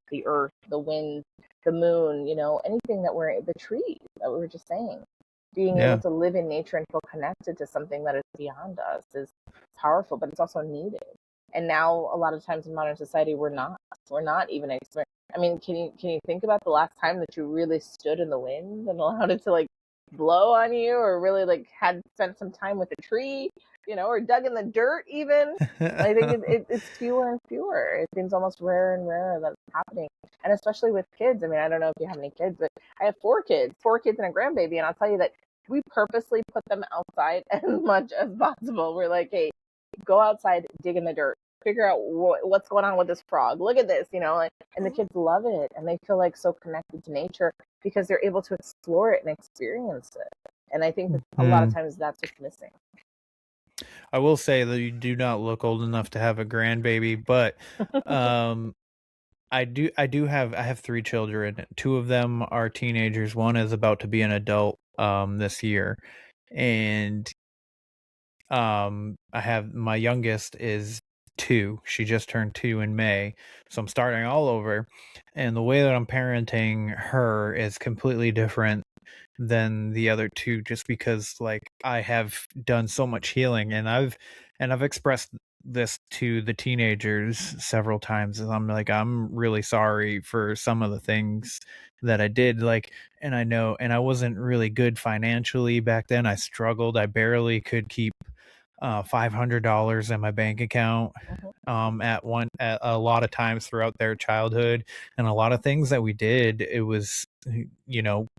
the wind, the moon, anything that the trees that we were just saying. Being able to live in nature and feel connected to something that is beyond us is powerful, but it's also needed. And now, a lot of times in modern society, we're not even experiencing. I mean, can you think about the last time that you really stood in the wind and allowed it to like blow on you, or really like had spent some time with a tree, or dug in the dirt even? I think it's fewer and fewer. It seems almost rarer and rarer that's happening, and especially with kids. I mean, I don't know if you have any kids, but I have four kids and a grandbaby, and I'll tell you that we purposely put them outside as much as possible. We're like, hey, go outside, dig in the dirt, figure out what's going on with this frog. Look at this, and the kids love it, and they feel like so connected to nature because they're able to explore it and experience it. And I think that a lot of times that's what's missing. I will say that you do not look old enough to have a grandbaby, but I have three children. Two of them are teenagers. One is about to be an adult this year. And I have my youngest is 2. She just turned 2 in May. So I'm starting all over. And the way that I'm parenting her is completely different than the other two, just because like I have done so much healing, and I've expressed this to the teenagers several times, and I'm like, I'm really sorry for some of the things that I did, like, and I know, and I wasn't really good financially back then. I struggled. I barely could keep $500 in my bank account at a lot of times throughout their childhood, and a lot of things that we did, it was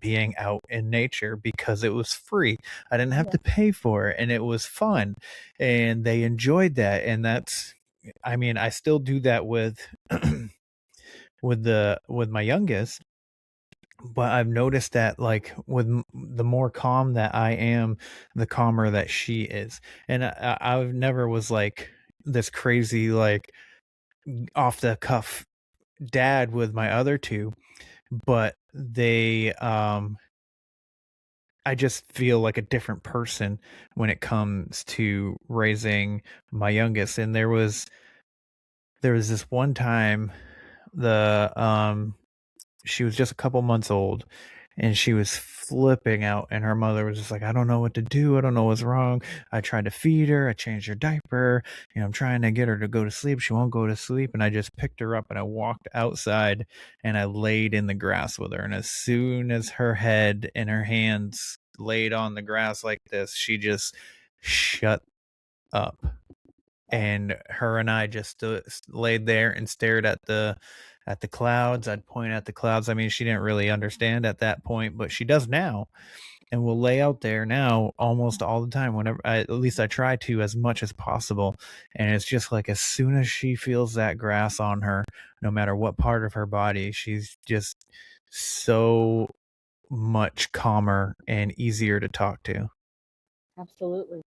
being out in nature because it was free. I didn't have to pay for it, and it was fun, and they enjoyed that. And that's, I mean, I still do that with with my youngest, but I've noticed that like with the more calm that I am, the calmer that she is. And I've never was like this crazy like off the cuff dad with my other two, but they I just feel like a different person when it comes to raising my youngest. And there was this one time, the she was just a couple months old, and she was flipping out, and her mother was just like, I don't know what to do. I don't know what's wrong. I tried to feed her. I changed her diaper. I'm trying to get her to go to sleep. She won't go to sleep. And I just picked her up and I walked outside and I laid in the grass with her. And as soon as her head and her hands laid on the grass like this, she just shut up. And her and I just laid there and stared at the clouds. I'd point at the clouds. I mean, she didn't really understand at that point, but she does now. And we'll lay out there now almost all the time, whenever at least I try to, as much as possible. And it's just like, as soon as she feels that grass on her, no matter what part of her body, she's just so much calmer and easier to talk to. Absolutely.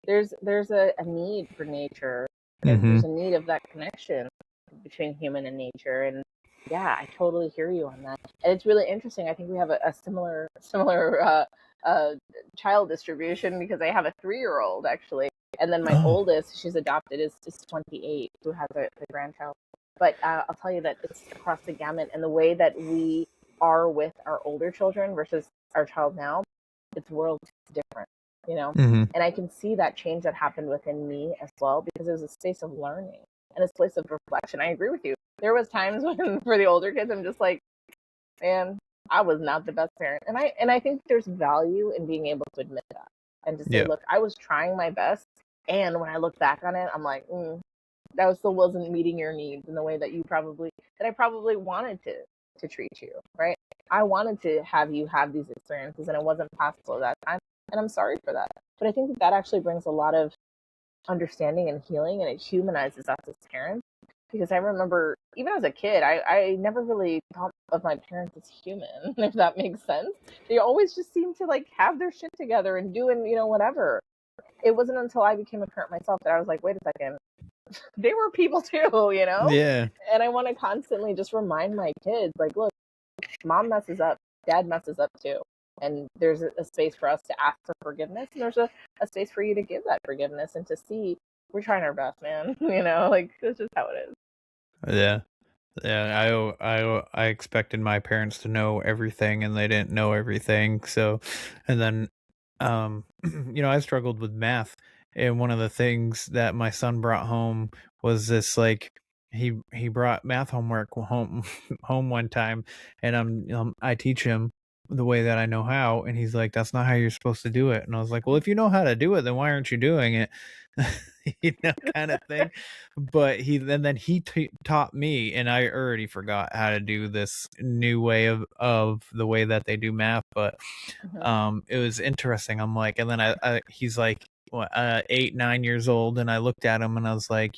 There's a need for nature. There's a need of that connection between human and nature, and yeah, I totally hear you on that. And it's really interesting. I think we have a similar child distribution because I have a 3-year-old actually, and then my Oh. oldest, she's adopted, is 28, who has a grandchild. But I'll tell you that it's across the gamut, and the way that we are with our older children versus our child now, it's world different, you know. Mm-hmm. And I can see that change that happened within me as well because it was a space of learning and a place of reflection. I agree with you. There was times when for the older kids, I'm just like, man, I was not the best parent, and I think there's value in being able to admit that and to say, Yeah. look, I was trying my best, and when I look back on it, I'm like, that still wasn't meeting your needs in the way that I probably wanted to treat you, right? I wanted to have you have these experiences, and it wasn't possible at that time, and I'm sorry for that. But I think that actually brings a lot of understanding and healing, and it humanizes us as parents. Because I remember, even as a kid, I never really thought of my parents as human, if that makes sense. They always just seemed to like have their shit together and doing, whatever. It wasn't until I became a parent myself that I was like, wait a second, they were people too, Yeah. And I want to constantly just remind my kids, like, look, mom messes up, dad messes up too. And there's a space for us to ask for forgiveness. And there's a space for you to give that forgiveness and to see we're trying our best, man. Like, that's just how it is. Yeah. Yeah, I expected my parents to know everything and they didn't know everything. So, and then, I struggled with math, and one of the things that my son brought home was this like he brought math homework home home one time, and I teach him the way that I know how, and he's like, "That's not how you're supposed to do it." And I was like, "Well, if you know how to do it, then why aren't you doing it?" Kind of thing. But he taught me, and I already forgot how to do this new way of the way that they do math. But it was interesting. I'm like, and then he's like, what, 8, 9 years old, and I looked at him and I was like,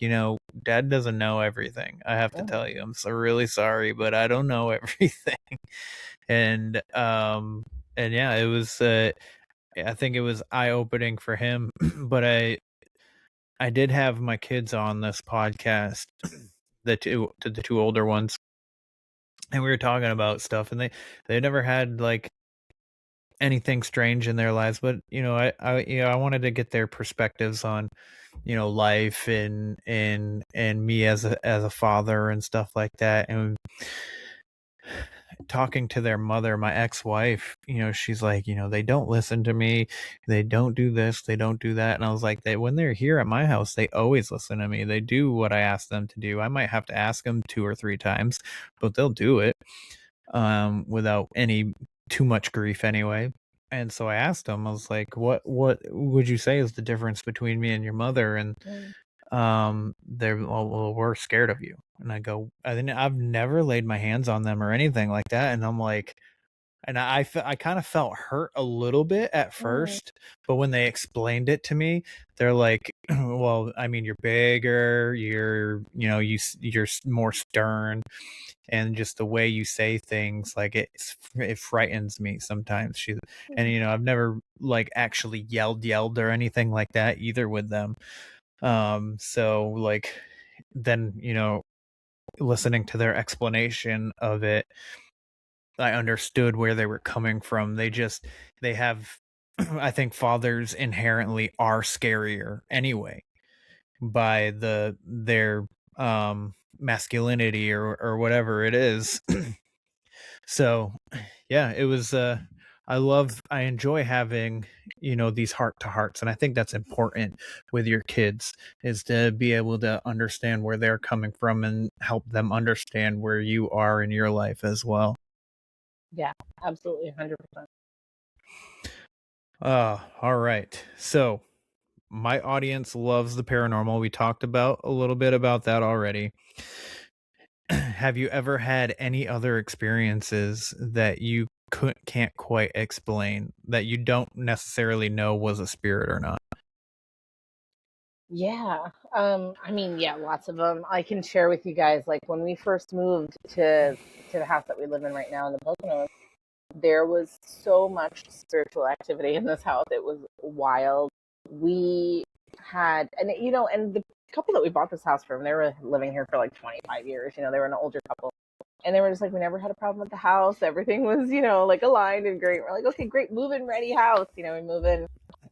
Dad doesn't know everything. I have to tell you, I'm so really sorry, but I don't know everything. And yeah, it was. I think it was eye opening for him, but I did have my kids on this podcast, the two older ones, and we were talking about stuff, and they never had like anything strange in their lives, but I wanted to get their perspectives on life and me as a father and stuff like that. And talking to their mother, my ex-wife, she's like, they don't listen to me, they don't do this, they don't do that. And I was like, when they're here at my house, they always listen to me, they do what I ask them to do. I might have to ask them 2 or 3 times, but they'll do it without any too much grief anyway. And so I asked them, I was like, what would you say is the difference between me and your mother? And they're, well, we're scared of you. And I go, I've never laid my hands on them or anything like that. And I'm like, and I kind of felt hurt a little bit at first, but when they explained it to me, they're like, well, I mean, you're bigger, you're more stern, and just the way you say things, like it frightens me sometimes. And I've never like actually yelled or anything like that either with them. So like then listening to their explanation of it, I understood where they were coming from. They have I think fathers inherently are scarier anyway by their masculinity or whatever it is. So yeah, it was I enjoy having these heart to hearts, and I think that's important with your kids, is to be able to understand where they're coming from and help them understand where you are in your life as well. Yeah, absolutely, 100%. All right. So my audience loves the paranormal. We talked about a little bit about that already. Have you ever had any other experiences that you can't quite explain, that you don't necessarily know was a spirit or not? Yeah. I mean, yeah, lots of them. I can share with you guys. Like when we first moved to the house that we live in right now in the Poconos, there was so much spiritual activity in this house. It was wild. We had, and the couple that we bought this house from, they were living here for like 25 years. They were an older couple. And they were just like, we never had a problem with the house. Everything was, like aligned and great. We're like, okay, great, move in ready house. We move in.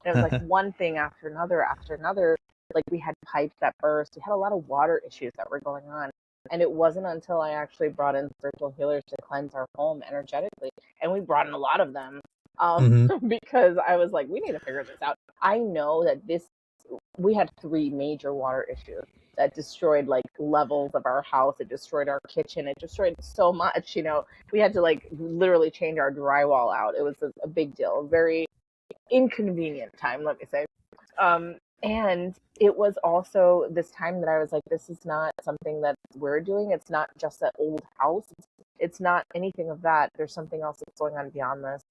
And it was like one thing after another after another. Like we had pipes that burst. We had a lot of water issues that were going on. And it wasn't until I actually brought in spiritual healers to cleanse our home energetically. And we brought in a lot of them because I was like, we need to figure this out. I know that we had 3 major water issues that destroyed like levels of our house. It destroyed our kitchen. It destroyed so much, we had to like literally change our drywall out. It was a big deal, a very inconvenient time, let me say. And it was also this time that I was like, this is not something that we're doing. It's not just that old house. It's not anything of that. There's something else that's going on beyond this.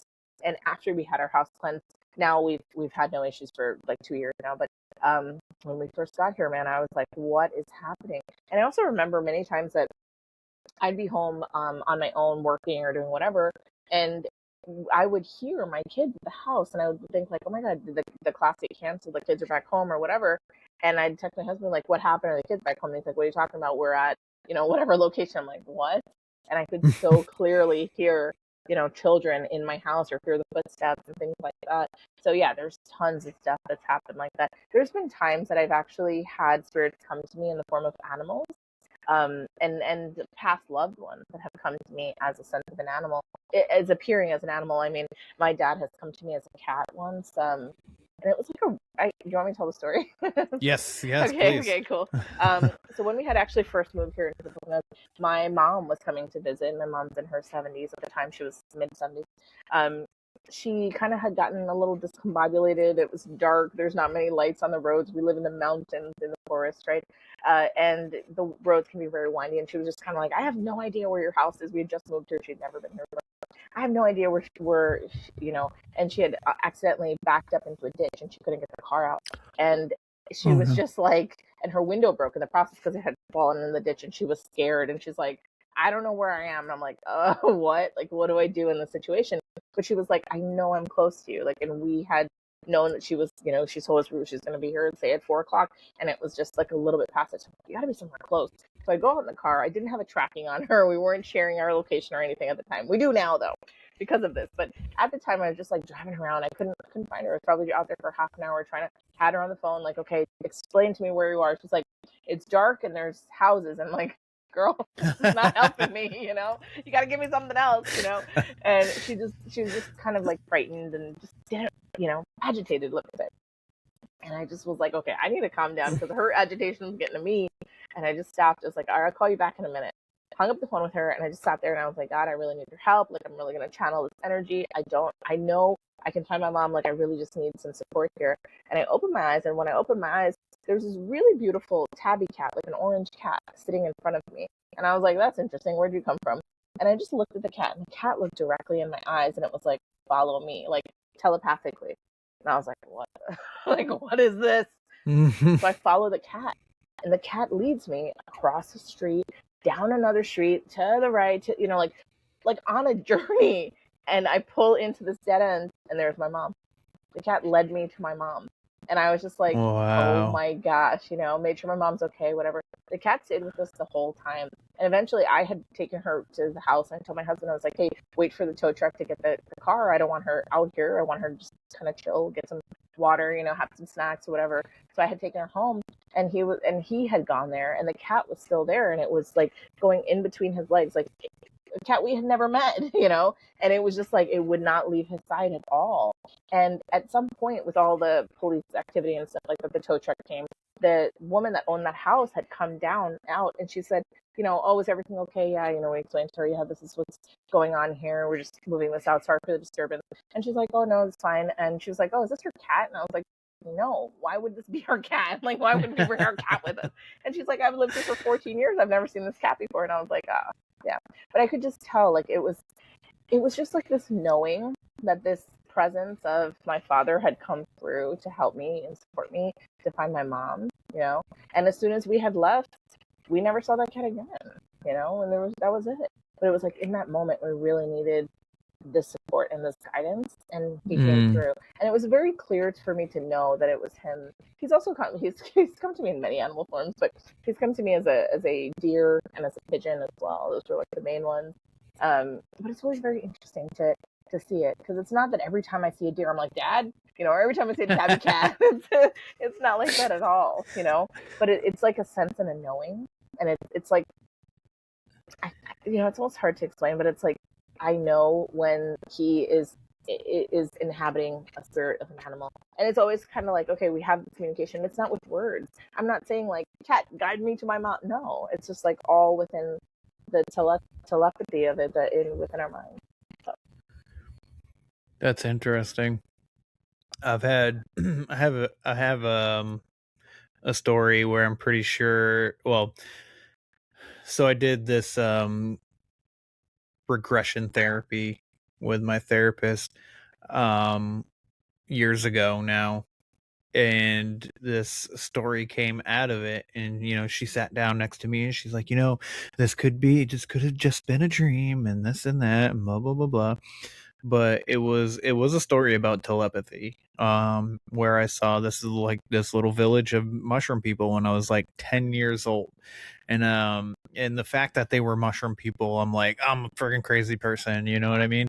And after we had our house cleansed, now we've had no issues for like 2 years now. But when we first got here, man, I was like, what is happening? And I also remember many times that I'd be home on my own working or doing whatever, and I would hear my kids at the house, and I would think like, oh my God, did the class get canceled? The kids are back home or whatever. And I'd text my husband like, what happened? Are the kids back home? And he's like, what are you talking about? We're at, whatever location. I'm like, what? And I could so clearly hear, children in my house or hear the footsteps and things like that. So yeah, there's tons of stuff that's happened like that. There's been times that I've actually had spirits come to me in the form of animals. And past loved ones that have come to me as a sense of an animal, as appearing as an animal. I mean, my dad has come to me as a cat once, and it was like do you want me to tell the story? Yes, Okay, please. okay, cool. So when we had actually first moved here into the Poconos, my mom was coming to visit. My mom's in her 70s. At the time, she was mid-70s. She kind of had gotten a little discombobulated. It was dark. There's not many lights on the roads. We live in the mountains, in the forest, right? And the roads can be very windy. And she was just kind of like, I have no idea where your house is. We had just moved here. She'd never been here before. I have no idea where, and she had accidentally backed up into a ditch and she couldn't get the car out. And she was just like, and her window broke in the process because it had fallen in the ditch, and she was scared. And she's like, I don't know where I am. And I'm like, what? Like, what do I do in this situation? But she was like, I know I'm close to you. Like, and we had known that she was, she told us she was going to be here, say at 4:00. And it was just like a little bit past it. So you got to be somewhere close. So I go out in the car. I didn't have a tracking on her. We weren't sharing our location or anything at the time. We do now though, because of this. But at the time I was just like driving around. I couldn't find her. I was probably out there for half an hour trying to had her on the phone. Like, okay, explain to me where you are. She's like, it's dark and there's houses. And like, girl, this is not helping me, you got to give me something else, and she was just kind of like frightened and just didn't, agitated, look at it. And I just was like, okay, I need to calm down because her agitation was getting to me. And I just stopped. I was like, all right, I'll call you back in a minute. Hung up the phone with her, and I just sat there and I was like, God, I really need your help. Like, I'm really going to channel this energy. I know I can find my mom. Like, I really just need some support here. And I opened my eyes, and when I opened my eyes, there's this really beautiful tabby cat, like an orange cat, sitting in front of me. And I was like, that's interesting. Where'd you come from? And I just looked at the cat, and the cat looked directly in my eyes, and it was like, follow me, like telepathically. And I was like, what? Like, what is this? So I follow the cat, and the cat leads me across the street, down another street, to the right, to, like on a journey. And I pull into this dead end, and there's my mom. The cat led me to my mom. And I was just like, wow. Oh my gosh, made sure my mom's okay, whatever. The cat stayed with us the whole time. And eventually I had taken her to the house, and I told my husband, I was like, hey, wait for the tow truck to get the car. I don't want her out here. I want her to just kind of chill, get some water, have some snacks or whatever. So I had taken her home, and he had gone there, and the cat was still there, and it was like going in between his legs, like a cat we had never met, and it was just like, it would not leave his side at all. And at some point, with all the police activity and stuff like that, the tow truck came. The woman that owned that house had come down out, and she said, oh, is everything okay? Yeah, we explained to her, yeah, this is what's going on here. We're just moving this out. Sorry for the disturbance. And she's like, oh, no, it's fine. And she was like, oh, is this your cat? And I was like, no, why would this be our cat? Like, why would we bring our cat with us? And she's like, I've lived here for 14 years. I've never seen this cat before. And I was like, yeah. But I could just tell, like, it was just like this knowing that this presence of my father had come through to help me and support me to find my mom, And as soon as we had left, we never saw that cat again, and that was it. But it was like in that moment we really needed this support and this guidance, and he came through. And it was very clear for me to know that it was him. He's also he's come to me in many animal forms, but he's come to me as a deer and as a pigeon as well. Those were like the main ones. But it's always very interesting to see it, because it's not that every time I see a deer I'm like, Dad, or every time I see a tabby cat. It's not like that at all, but it's like a sense and a knowing, and it's like, it's almost hard to explain, but it's like I know when he is inhabiting a spirit of an animal, and it's always kind of like, okay, we have communication. It's not with words. I'm not saying like, cat, guide me to my mouth. No, it's just like all within the telepathy of it within our mind. So. That's interesting. I have a story where I'm pretty sure. Well, so I did this regression therapy with my therapist years ago now, and this story came out of it, and she sat down next to me and she's like, this could have just been a dream, and this and that, and blah blah blah blah. But it was a story about telepathy, where I saw this little village of mushroom people when I was like 10 years old. And the fact that they were mushroom people, I'm like, I'm a freaking crazy person, you know what I mean?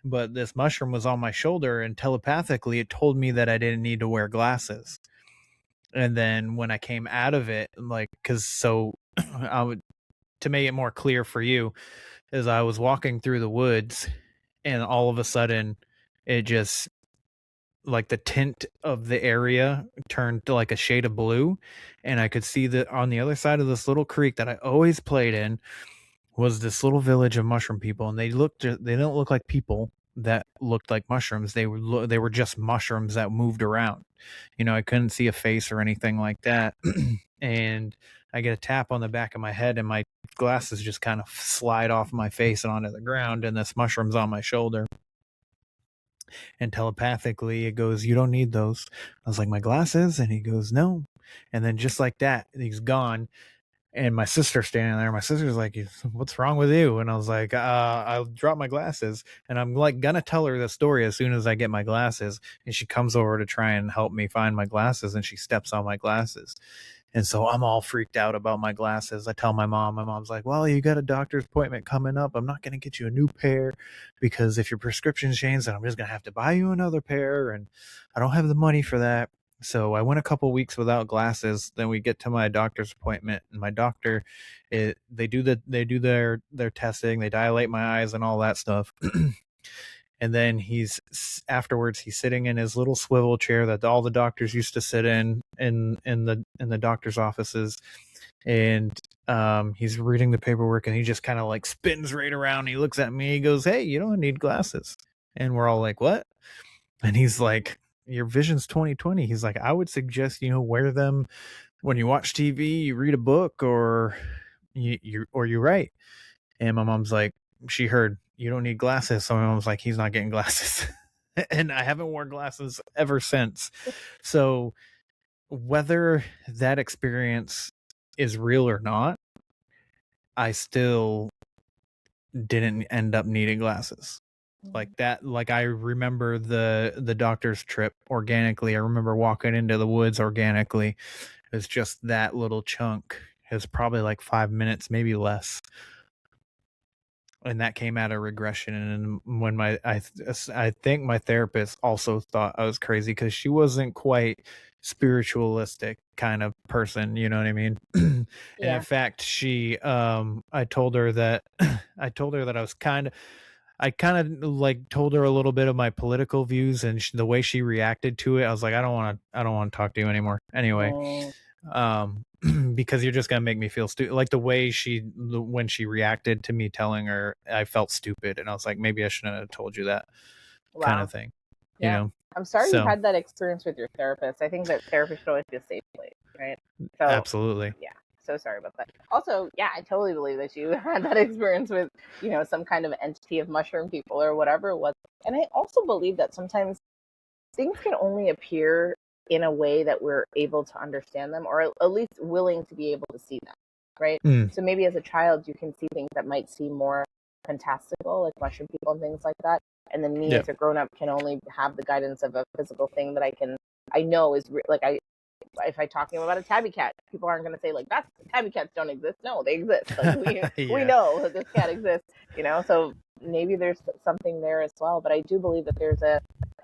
But this mushroom was on my shoulder, and telepathically it told me that I didn't need to wear glasses. And then when I came out of it, to make it more clear for you, is I was walking through the woods, and all of a sudden it just, like, the tint of the area turned to like a shade of blue, and I could see that on the other side of this little creek that I always played in was this little village of mushroom people, and they don't look like people that looked like mushrooms. They were just mushrooms that moved around. I couldn't see a face or anything like that. And I get a tap on the back of my head, and my glasses just kind of slide off my face and onto the ground, and this mushroom's on my shoulder. And telepathically it goes, you don't need those. I was like, my glasses? And he goes, no. And then just like that, he's gone. And my sister's standing there. My sister's like, what's wrong with you? And I was like, I'll drop my glasses. And I'm like gonna tell her the story as soon as I get my glasses. And she comes over to try and help me find my glasses, and she steps on my glasses. And so I'm all freaked out about my glasses. I tell my mom. My mom's like, well, you got a doctor's appointment coming up. I'm not going to get you a new pair, because if your prescription's changed, then I'm just going to have to buy you another pair, and I don't have the money for that. So I went a couple weeks without glasses. Then we get to my doctor's appointment, and my doctor, they do their testing. They dilate my eyes and all that stuff. And then afterwards he's sitting in his little swivel chair that all the doctors used to sit in the doctor's offices. And he's reading the paperwork, and he just kind of like spins right around. He looks at me, he goes, hey, you don't need glasses. And we're all like, what? And he's like, your vision's 20/20. He's like, I would suggest, wear them when you watch TV, you read a book, or you write. And my mom's like, she heard, you don't need glasses. So my mom's like, he's not getting glasses. And I haven't worn glasses ever since. So whether that experience is real or not, I still didn't end up needing glasses. Like that, like I remember the doctor's trip organically. I remember walking into the woods organically. It was just that little chunk. It was probably like 5 minutes, maybe less. And that came out of regression. And when I think my therapist also thought I was crazy, because she wasn't quite spiritualistic kind of person, you know what I mean? And in fact, I told her that I kind of like told her a little bit of my political views, and the way she reacted to it, I was like, I don't want to talk to you anymore anyway. Because you're just gonna make me feel stupid. Like the way when she reacted to me telling her, I felt stupid, and I was like, maybe I shouldn't have told you that. Wow. Kind of thing. I'm sorry you had that experience with your therapist. I think that therapy should always be a safe place, right? So, absolutely. Yeah. So sorry about that. Also, I totally believe that you had that experience with, some kind of entity of mushroom people or whatever it was. And I also believe that sometimes things can only appear in a way that we're able to understand them, or at least willing to be able to see them, right? So maybe as a child, you can see things that might seem more fantastical, like mushroom people and things like that. and then me Yeah. as a grown up can only have the guidance of a physical thing that I know is like if I talk to him about a tabby cat, people aren't going to say like that's tabby cats don't exist. No, they exist. Like we Yeah. know that this cat exists, you know. So maybe there's something there as well. But I do believe that there's a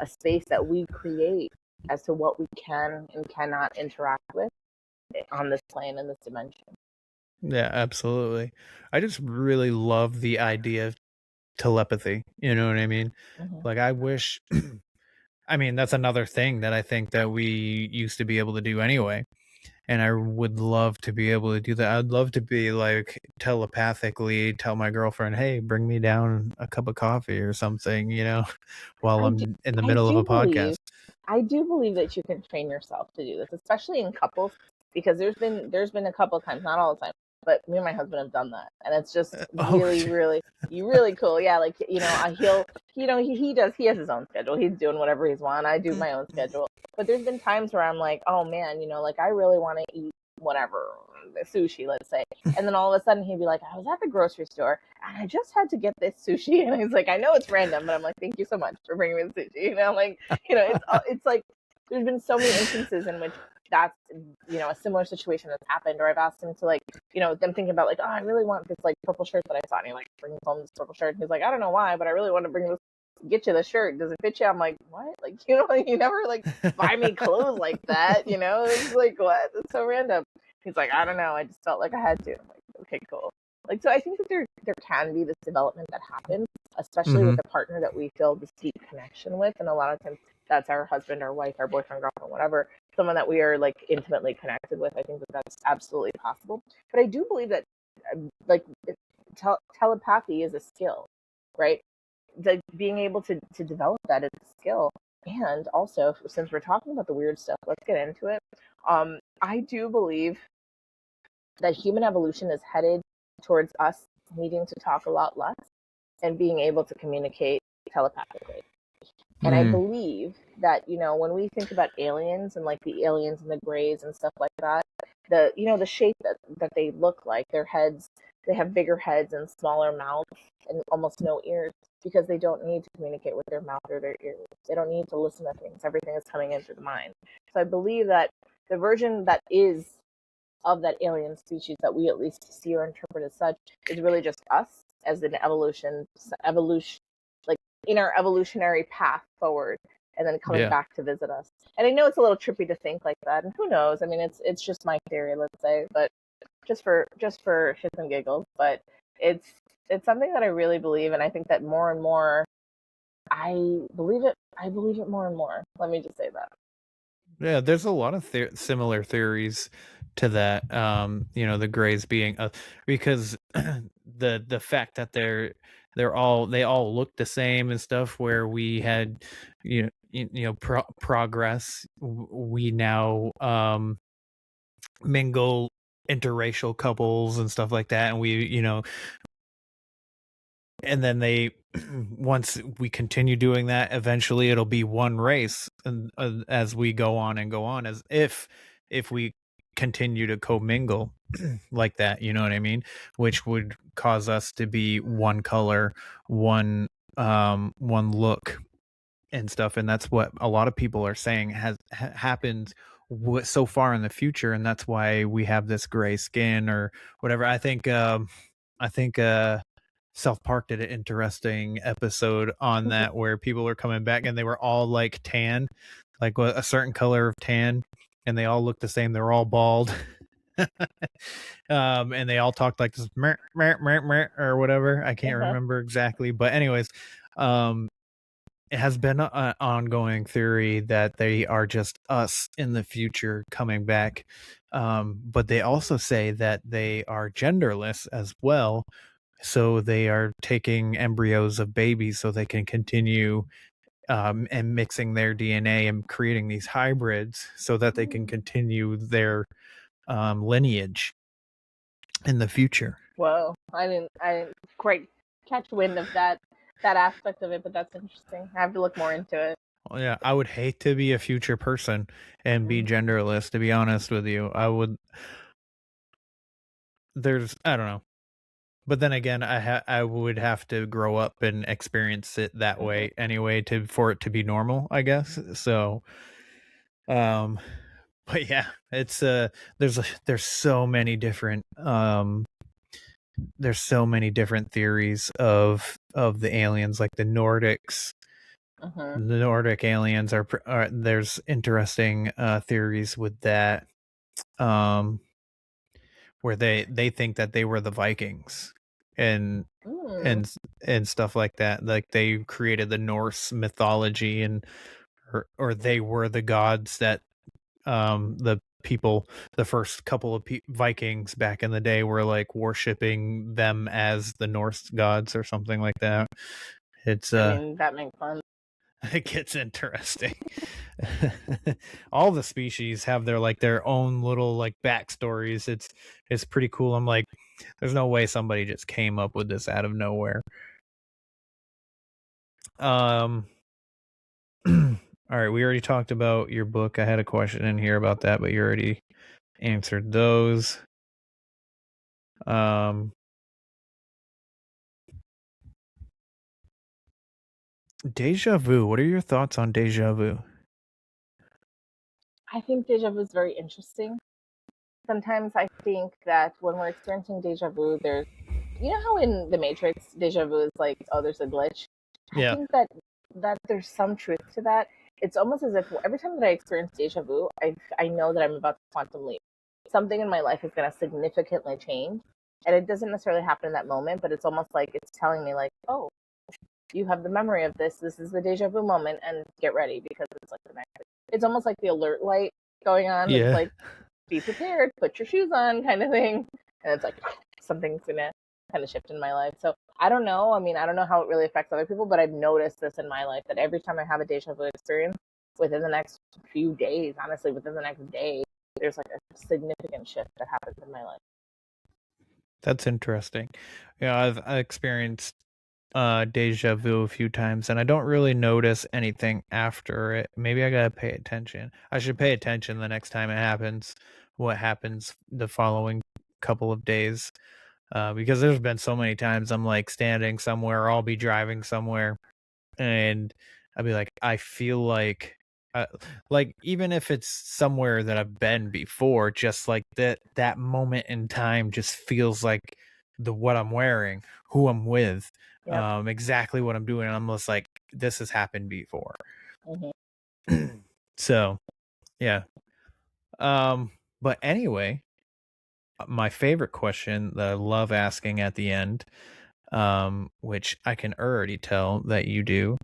space that we create as to what we can and cannot interact with on this plane in this dimension. Yeah, absolutely. I just really love the idea of telepathy. You know what I mean? Mm-hmm. Like, I wish, I mean, that's another thing that I think that we used to be able to do anyway. And I would love to be able to do that. I'd love to be like telepathically tell my girlfriend, hey, bring me down a cup of coffee or something, you know, while I'm in the middle of a podcast. I do believe that you can train yourself to do this, especially in couples, because there's been a couple of times, not all the time, but me and my husband have done that, and it's just really cool. Yeah, like he has his own schedule. He's doing whatever he's want. I do my own schedule. But there's been times where I'm like, oh man, like I really want to eat whatever, sushi, let's say. And then all of a sudden he'd be like, I was at the grocery store and I just had to get this sushi. And he's like, I know it's random, but I'm like, thank you so much for bringing me the sushi. Like, it's like, there's been so many instances in which that's, a similar situation has happened, or I've asked him to like, them thinking about like, oh, I really want this like purple shirt that I saw. And he like brings home this purple shirt. And he's like, I don't know why, but I really want to bring this, get you the shirt. Does it fit you? I'm like, what? Like, you never like buy me clothes like that, It's like, what? It's so random. He's like, I don't know. I just felt like I had to. I'm like, okay, cool. Like, so I think that there can be this development that happens, especially with a partner that we feel this deep connection with. And a lot of times that's our husband, our wife, our boyfriend, girlfriend, whatever, someone that we are like intimately connected with. I think that that's absolutely possible. But I do believe that like telepathy is a skill, right? Like being able to develop that is a skill. And also, since we're talking about the weird stuff, let's get into it. I do believe that human evolution is headed towards us needing to talk a lot less and being able to communicate telepathically. And I believe that, when we think about aliens and like the aliens and the grays and stuff like that, the shape that they look like, their heads, they have bigger heads and smaller mouths and almost no ears because they don't need to communicate with their mouth or their ears. They don't need to listen to things. Everything is coming in through the mind. So I believe that the version that is of that alien species that we at least see or interpret as such is really just us as an evolution, like in our evolutionary path forward, and then coming back to visit us. And I know it's a little trippy to think like that, and who knows? I mean, it's just my theory, let's say, but just for shits and giggles. But it's something that I really believe, and I think that more and more, I believe it more and more. Let me just say that. Yeah, there's a lot of similar theories to that. The grays being because the fact that they all look the same and stuff. Where we had progress, we now mingle interracial couples and stuff like that, and we and then they once we continue doing that, eventually it'll be one race, and as we go on, as if we continue to commingle like that, you know what I mean, which would cause us to be one color, one look and stuff. And that's what a lot of people are saying has happened so far in the future, and that's why we have this gray skin or whatever. I think South Park did an interesting episode on that where people are coming back and they were all like tan, like a certain color of tan, and they all look the same. They're all bald. And they all talked like this meh, meh, meh, meh, or whatever. I can't remember exactly, but anyways, it has been an ongoing theory that they are just us in the future coming back. But they also say that they are genderless as well. So they are taking embryos of babies so they can continue and mixing their DNA and creating these hybrids so that they can continue their lineage in the future. Whoa, I didn't quite catch wind of that aspect of it, but that's interesting. I have to look more into it. Well, yeah, I would hate to be a future person and be genderless, to be honest with you. I don't know. But then again, I would have to grow up and experience it that way anyway for it to be normal, I guess. So, um, but yeah, it's there's so many different there's so many different theories of the aliens, like the Nordics. The Nordic aliens are there's interesting theories with that, where they think that they were the Vikings and and and stuff like that. Like they created the Norse mythology, and or they were the gods that the people, the first couple of Vikings back in the day were like worshiping them as the Norse gods or something like that. It's I mean, that makes fun. it gets interesting. All the species have their own little like backstories. It's pretty cool. I'm like, there's no way somebody just came up with this out of nowhere. All right, we already talked about your book. I had a question in here about that, but you already answered those. Deja vu. What are your thoughts on deja vu? I think deja vu is very interesting. Sometimes I think that when we're experiencing deja vu, there's, you know how in the Matrix, deja vu is like, oh, there's a glitch. Yeah. I think that there's some truth to that. It's almost as if every time that I experience deja vu, I know that I'm about to quantum leap. Something in my life is going to significantly change, and it doesn't necessarily happen in that moment, but it's almost like it's telling me like, oh, you have the memory of this. This is the deja vu moment, and get ready because it's like the next. It's almost like the alert light going on. Yeah. It's like, be prepared, put your shoes on, kind of thing. And it's like something's gonna kind of shift in my life. So I don't know. I mean, I don't know how it really affects other people, but I've noticed this in my life that every time I have a deja vu experience, within the next few days, honestly, within the next day, there's like a significant shift that happens in my life. That's interesting. Yeah, I've experienced deja vu a few times, and I don't really notice anything after it. Maybe I gotta pay attention. I should pay attention the next time it happens, what happens the following couple of days, because there's been so many times I'm like standing somewhere, or I'll be driving somewhere, and I'll be like, I feel like even if it's somewhere that I've been before, just like that moment in time just feels like what I'm wearing, who I'm with, Yep. exactly what I'm doing. I'm just like, this has happened before. Mm-hmm. So yeah. But anyway, my favorite question that I love asking at the end, which I can already tell that you do,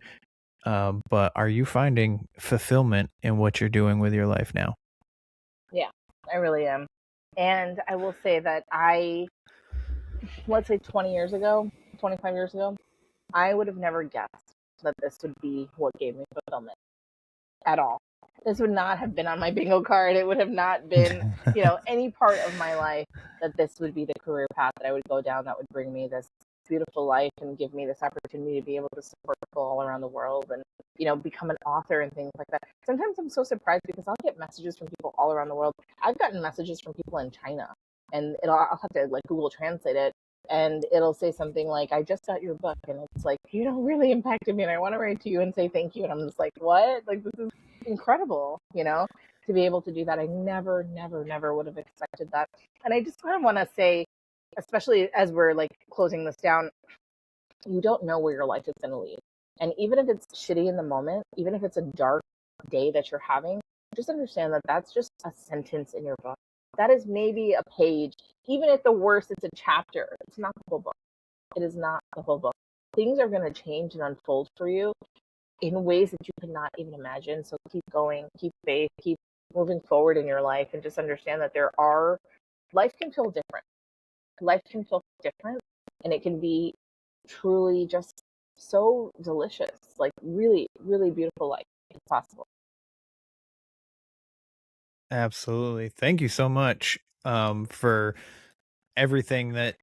but are you finding fulfillment in what you're doing with your life now? Yeah, I really am. And I will say that let's say 20 years ago, 25 years ago, I would have never guessed that this would be what gave me fulfillment at all. This would not have been on my bingo card. It would have not been, any part of my life that this would be the career path that I would go down that would bring me this beautiful life and give me this opportunity to be able to support people all around the world and, become an author and things like that. Sometimes I'm so surprised because I'll get messages from people all around the world. I've gotten messages from people in China, and I'll have to like Google Translate it, and it'll say something like, I just got your book, and it's like, really impacted me, and I want to write to you and say thank you. And I'm just like, what? Like, this is incredible, to be able to do that. I never, never, never would have expected that. And I just kind of want to say, especially as we're like closing this down, you don't know where your life is going to lead. And even if it's shitty in the moment, even if it's a dark day that you're having, just understand that that's just a sentence in your book. That is maybe a page. Even at the worst, it's a chapter. It's not the whole book. It is not the whole book. Things are going to change and unfold for you in ways that you could not even imagine. So keep going, keep faith, keep moving forward in your life, and just understand that life can feel different. Life can feel different, and it can be truly just so delicious, like really, really beautiful life if possible. Absolutely. Thank you so much for everything that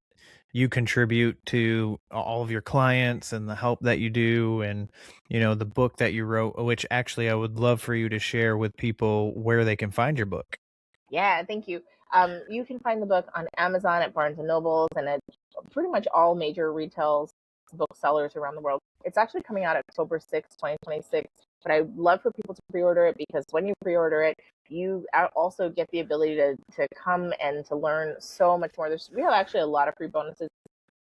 you contribute to all of your clients and the help that you do, and the book that you wrote, which actually I would love for you to share with people where they can find your book. Yeah, thank you. You can find the book on Amazon, at Barnes and Nobles, and at pretty much all major retail booksellers around the world. It's actually coming out October 6th, 2026. But I'd love for people to pre-order it, because when you pre-order it, you also get the ability to come and to learn so much more. We have actually a lot of free bonuses.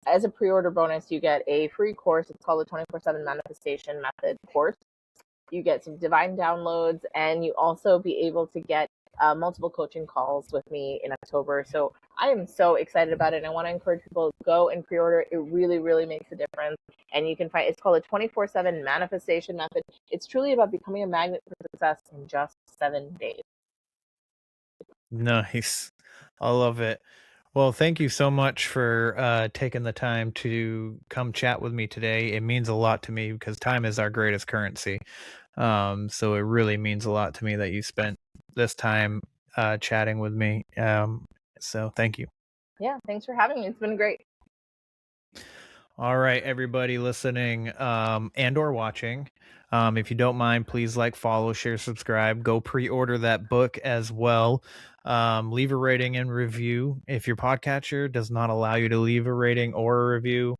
As a pre-order bonus, you get a free course. It's called the 24/7 Manifestation Method course. You get some divine downloads, and you also be able to get multiple coaching calls with me in October. So I am so excited about it, and I want to encourage people to go and pre-order. It really, really makes a difference. And you can find, it's called a 24/7 Manifestation Method. It's truly about becoming a magnet for success in just 7 days. Nice. I love it. Well, thank you so much for taking the time to come chat with me today. It means a lot to me because time is our greatest currency. So it really means a lot to me that you spent this time chatting with me. So thank you. Yeah, thanks for having me. It's been great. All right, everybody listening and or watching. If you don't mind, please like, follow, share, subscribe. Go pre-order that book as well. Leave a rating and review. If your podcatcher does not allow you to leave a rating or a review,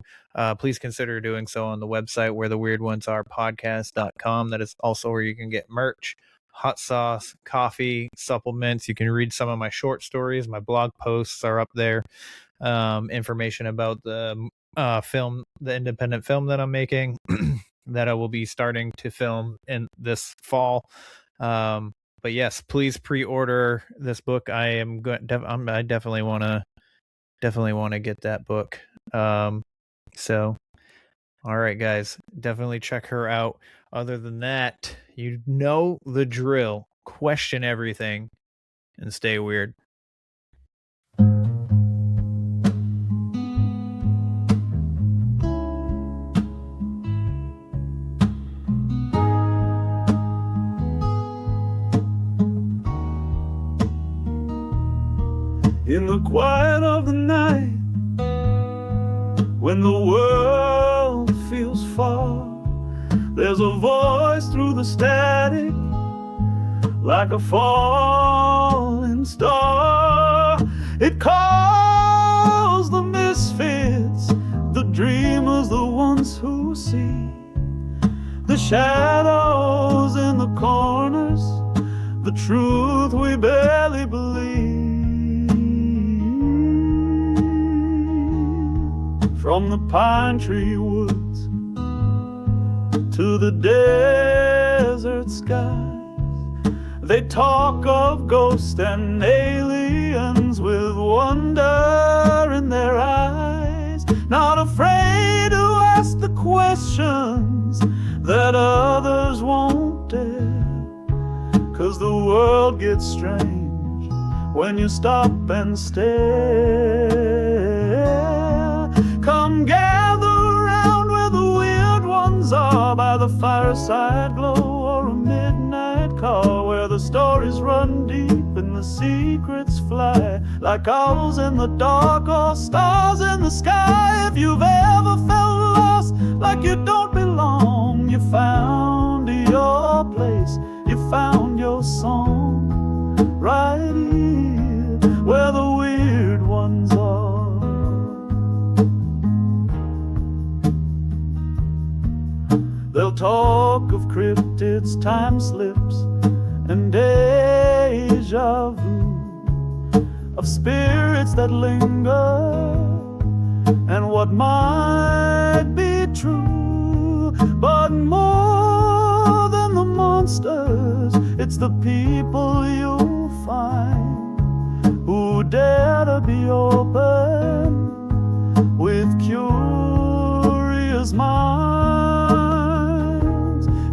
please consider doing so on the website where the weird ones are podcast.com. That is also where you can get merch, hot sauce, coffee, supplements. You can read some of my short stories. My blog posts are up there. Information about the film, the independent film that I'm making that I will be starting to film in this fall. But yes, please pre-order this book. I definitely want to get that book. So all right, guys, definitely check her out. Other than that, you know the drill. Question everything and stay weird. In the quiet of the night, when the world feels far, there's a voice through the static, like a falling star. It calls the misfits, the dreamers, the ones who see the shadows in the corners, the truth we barely believe. From the pine tree woods to the desert skies, they talk of ghosts and aliens with wonder in their eyes, not afraid to ask the questions that others won't dare, 'cause the world gets strange when you stop and stare. Come gather around where the weird ones are, by the fireside glow or a midnight car, where the stories run deep and the secrets fly like owls in the dark or stars in the sky. If you've ever felt lost, like you don't belong, you found your place, you found your song, right here where the weird ones are. They'll talk of cryptids, time slips, and deja vu, of spirits that linger, and what might be true. But more than the monsters, it's the people you'll find who dare to be open with curious minds.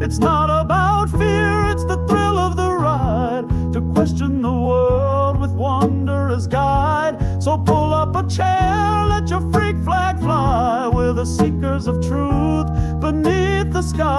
It's not about fear, it's the thrill of the ride, to question the world with wonder as guide. So pull up a chair, let your freak flag fly, we're the seekers of truth beneath the sky.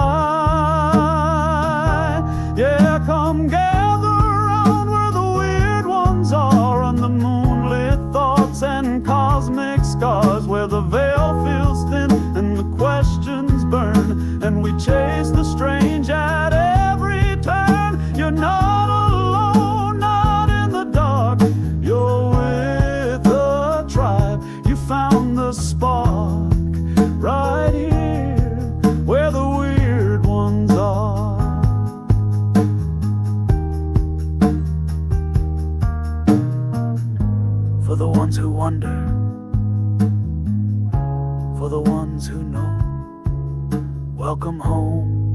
Yeah, come gather around where the weird ones are, on the moonlit thoughts and cosmic scars, where the veil feels thin and the questions burn, and we chase the strange at every turn. You're not alone, not in the dark, you're For the ones who wonder, for the ones who know. Welcome home.